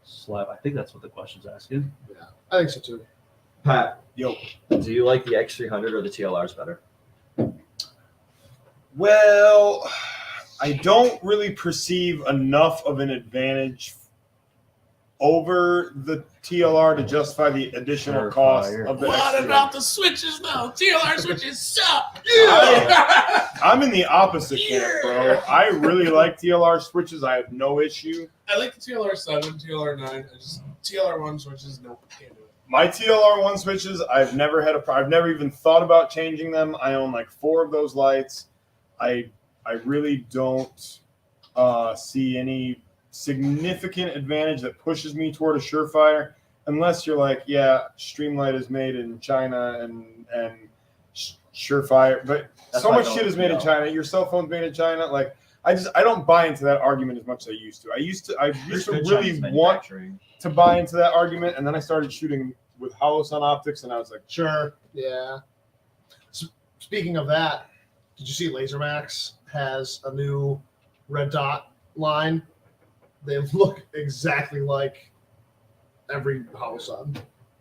slap. I think that's what the question's asking. Yeah, I think so too. Pat, Yo. do you like the X300 or the TLRs better? Well, I don't really perceive enough of an advantage over the TLR to justify the additional cost of the What X300. about the switches though? TLR switches suck. I'm in the opposite camp, bro. I really like TLR switches. I have no issue. I like the TLR 7, TLR 9. I just TLR 1 switches. Nope, can't do it. My TLR 1 switches, I've never had I've never even thought about changing them. I own like 4 of those lights. I really don't see any significant advantage that pushes me toward a Surefire, unless you're like, yeah, Streamlight is made in China and Surefire, but That's so why I much don't, shit is made in China. Your cell phone's made in China. Like, I don't buy into that argument as much as I used to. I used to really want to buy into that argument, and then I started shooting with Holosun optics, and I was like, Sure. Yeah. Speaking of that, did you see LaserMax has a new red dot line? They look exactly like every Holosun.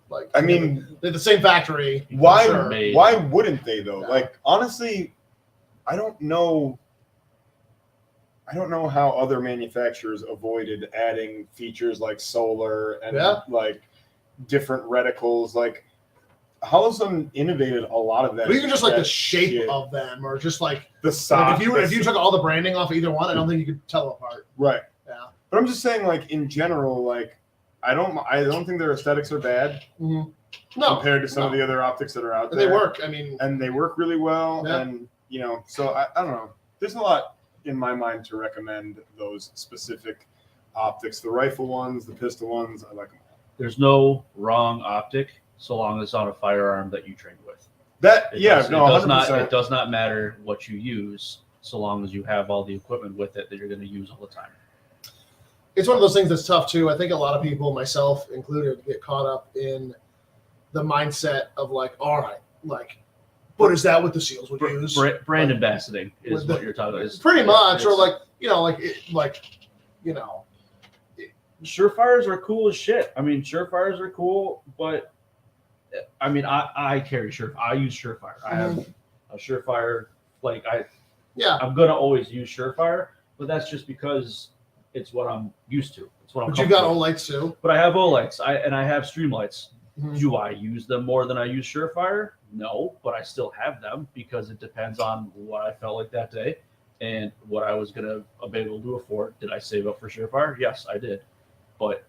Like, I mean, they're the same factory. why Sure. why wouldn't they though? Yeah. Like, honestly, I don't know how other manufacturers avoided adding features like solar and like different reticles. Like, Holosun innovated a lot of that. But even just like the that shape shit. of them, or just like the size. if you took all the branding off of either one, I don't think you could tell apart. Right. Yeah. But I'm just saying, like, in general, like, I don't think their aesthetics are bad No. compared to some of the other optics that are out And there. they work. I mean, And they work really well. Yeah. And, you know, so I don't know. There's a lot in my mind to recommend those specific optics. The rifle ones, the pistol ones, I like them all. There's no wrong optic so long as it's on a firearm that you trained with. That, It yeah, does, no, it does 100%. not. It does not matter what you use, so long as you have all the equipment with it that you're going to use all the time. it's one of those things that's tough too. I think a lot of people, myself included, get caught up in the mindset of like, all right, like, what is that what the SEALs would use? Brand ambassading is with what you're talking about. Is Pretty much, or it's- like, you know, Surefires are cool as shit. I mean, Surefires are cool, but I mean, I carry Surefire. I use Surefire. I have a Surefire. Like I'm gonna always use Surefire, but that's just because it's what I'm used to. It's what I'm. but you got comfortable with. Olights too. But I have Olights. I have Streamlights. Mhm. Do I use them more than I use Surefire? No, but I still have them because it depends on what I felt like that day and what I was gonna be able to afford. Did I save up for Surefire? Yes, I did. But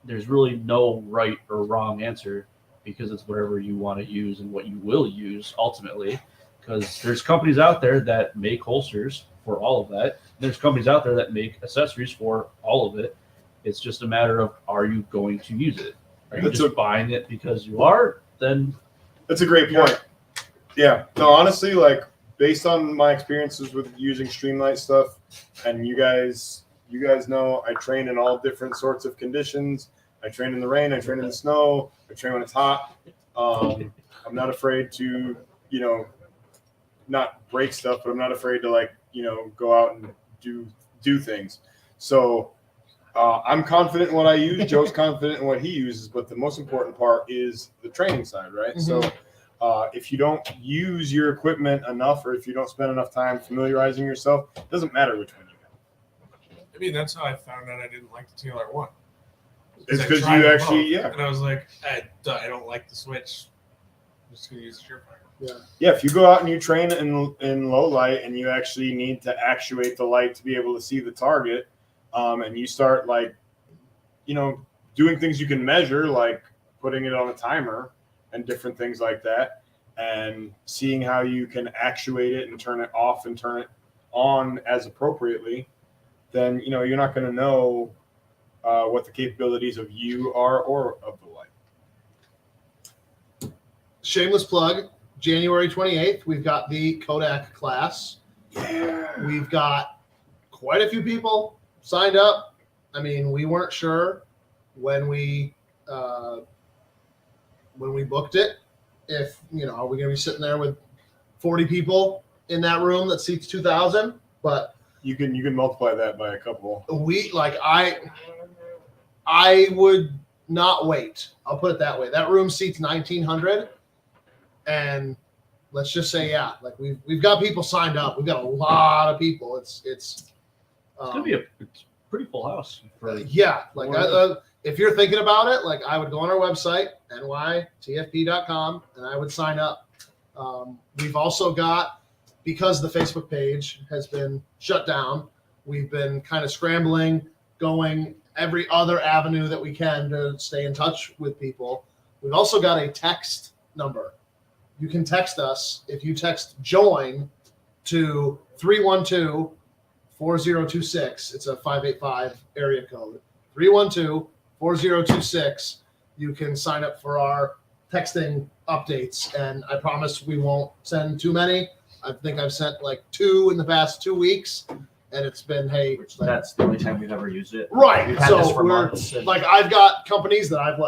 there's really no right or wrong answer because it's whatever you want to use and what you will use ultimately. Because there's companies out there that make holsters for all of that. There's companies out there that make accessories for all of it. It's just a matter of, are you going to use it? Are you just buying it because you are? Then That's a great point. Yeah. No, honestly, like, based on my experiences with using Streamlight stuff, and you guys know I train in all different sorts of conditions. I train in the rain. I train in the snow. I train when it's hot. I'm not afraid to, not break stuff, but I'm not afraid to, like, go out and do things. So I'm confident in what I use. Joe's confident in what he uses, but the most important part is the training side, right? So If you don't use your equipment enough, or if you don't spend enough time familiarizing yourself, it doesn't matter which one you have. I mean, that's how I found out I didn't like the TLR1. It's I because tried you them actually, both, yeah. And I was like, I don't like the Switch. I'm just going to use the Surefire. Yeah, if you go out and you train in low light and you actually need to actuate the light to be able to see the target, and you start doing things you can measure, like putting it on a timer and different things like that, and seeing how you can actuate it and turn it off and turn it on as appropriately, then you're not going to know what the capabilities of you are or of the light. Shameless plug. January 28th, we've got the Kodak class. Yeah. We've got quite a few people signed up. I mean, we weren't sure when we booked it if are we going to be sitting there with 40 people in that room that seats 2,000? But You can multiply that by a couple. I would not wait. I'll put it that way. That room seats 1,900, and let's just say we've got people signed up. We've got a lot of people. It's gonna be it's pretty full house. If you're thinking about it, I would go on our website nytfp.com and I would sign up. We've also got, because the Facebook page has been shut down, we've been kind of scrambling, going every other avenue that we can to stay in touch with people. We've also got a text number. You can text us if you text join to 312-4026. It's a 585 area code. 312-4026. You can sign up for our texting updates, and I promise we won't send too many. I think I've sent 2 in the past 2 weeks, and it's been That's the only time we've ever used it. right. We've had So this for we're months. And I've got companies that I've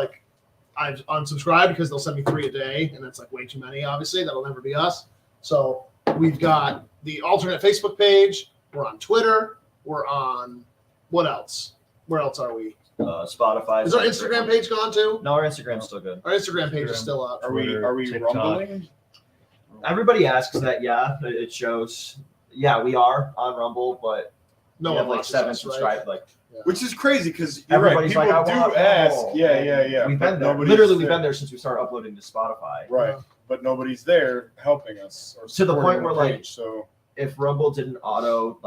unsubscribed because they'll send me 3 a day, and that's way too many. Obviously, that'll never be us. So we've got the alternate Facebook page. We're on Twitter. We're on what else? Where else are we? Spotify. Is our Instagram page gone too? No, our Instagram's still good. Our Instagram page is still up. Are we TikTok. rumbling? Everybody asks that. Yeah, it shows. Yeah, we are on Rumble, but No we one have like watches 7 us, right? subscribed. Like Which is crazy because you're right. everybody's People like, I do want ask. Rumble. Yeah. We've but been there. nobody's Literally, we've there. been there since we started uploading to Spotify. Right, but nobody's there helping us or To the point supporting where, page, so If Rumble didn't auto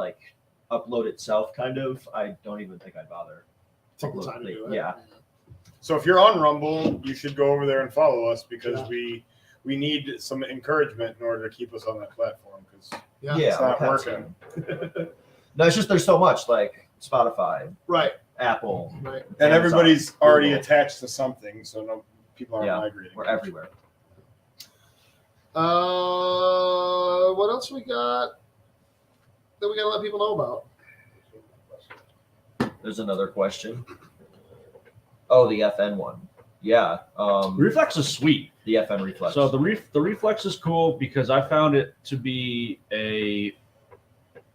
upload itself, kind of, I don't even think I'd bother. Take the time to do it. Yeah. So if you're on Rumble, you should go over there and follow us because Yeah. we need some encouragement in order to keep us on that platform because Yeah. it's not we're working. No, it's just there's so much like Spotify, Right. Apple, Right. And Amazon, everybody's already Google. attached to something, so no people aren't Yeah, migrating. We're everywhere. What else we got that we gotta let people know about? There's another question. Oh, the FN one. Yeah. Reflex is sweet. The FN reflex. So the reflex is cool because I found it to be a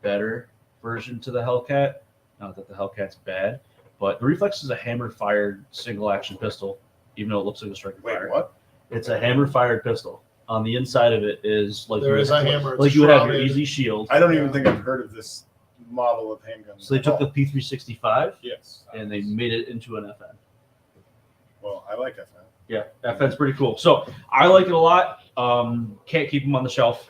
better version to the Hellcat. Not that the Hellcat's bad, but the reflex is a hammer-fired single-action pistol, even though it looks like a striker Wait, fire. what? It's a hammer-fired pistol. On the inside of it is like There you is would- a hammer. It's like you would have your shrouded. easy shield. I don't even think I've heard of this model of handgun. So they took the at all. P365 yes, and they made it into an FN. Well, I like FN. Yeah, FN's pretty cool. So I like it a lot. Can't keep them on the shelf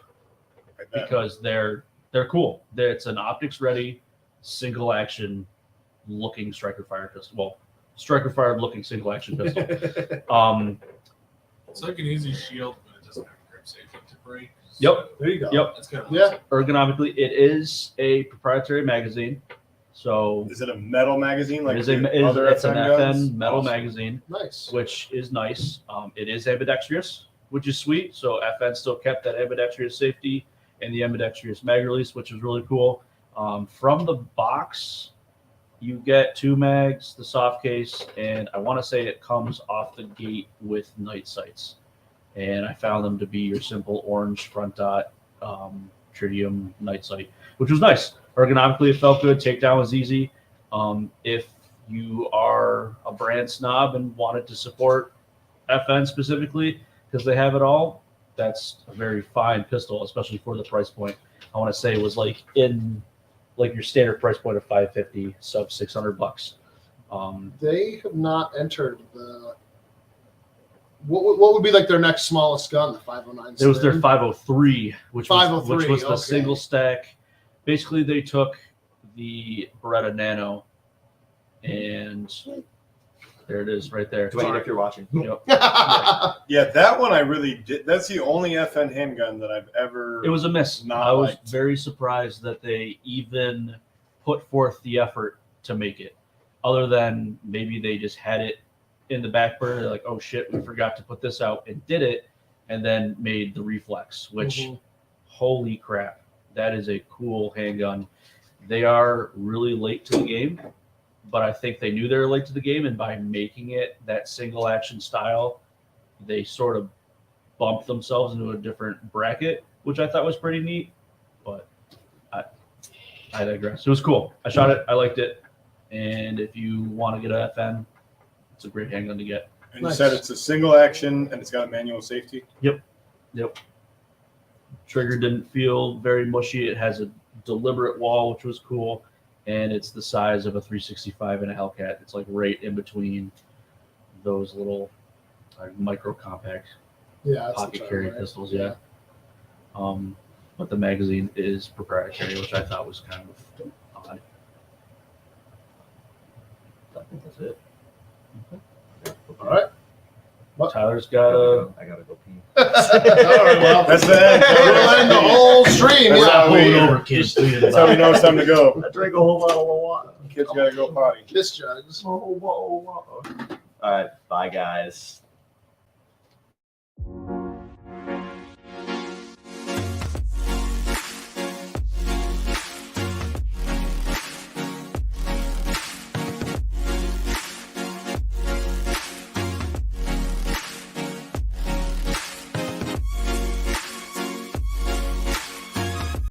I bet. because they're cool. It's an optics ready, single action looking striker fire pistol. Well, striker fired looking single action pistol. It's like an easy shield, but it doesn't have a grip safety to break. Yep. There you go. Yep. That's kind of Yeah. Ergonomically, it is a proprietary magazine. So Is it a metal magazine like it's the other an FN guns? FN metal Awesome. magazine, Nice. which is nice. It is ambidextrous, which is sweet. So FN still kept that ambidextrous safety and the ambidextrous mag release, which is really cool. From the box, you get 2 mags, the soft case, and I want to say it comes off the gate with night sights. And I found them to be your simple orange front dot tritium night sight, which was nice. Ergonomically, it felt good. Takedown was easy. If you are a brand snob and wanted to support FN specifically because they have it all, that's a very fine pistol, especially for the price point. I want to say it was like in like your standard price point of $550, sub $600. They have not entered the. What would be like their next smallest gun? The 509. It was their Slim? 503, which was 503, the okay. single stack. Basically, they took the Beretta Nano, and there it is, right there. Dwayne, if you're watching. Yep. Yeah, that one I really did. That's the only FN handgun that I've ever. It was a miss. Not I was liked. very surprised that they even put forth the effort to make it. Other than maybe they just had it in the back burner, they're like, "Oh shit, we forgot to put this out," and did it, and then made the Reflex. Which, Mhm. holy crap, that is a cool handgun. They are really late to the game, but I think they knew they were late to the game, and by making it that single action style, they sort of bumped themselves into a different bracket, which I thought was pretty neat. But I digress. It was cool. I shot it. I liked it. And if you want to get an FN, it's a great handgun to get. And Nice. you said it's a single action and it's got a manual safety. Yep. Trigger didn't feel very mushy. It has a deliberate wall, which was cool. And it's the size of a 365 and a Hellcat. It's like right in between those little micro compact Yeah, that's the pocket term, carry right? pistols. Yeah. But the magazine is proprietary, which I thought was kind of odd. I think that's it. All right. Tyler's got a. I gotta go pee. All right, well, That's the end. we'll end the whole stream. That's Yeah. how Pull we- it over, kids. That's how we know it's time to go. I drank a whole bottle of water. Kids gotta go potty. Kiss jugs. All right, bye guys.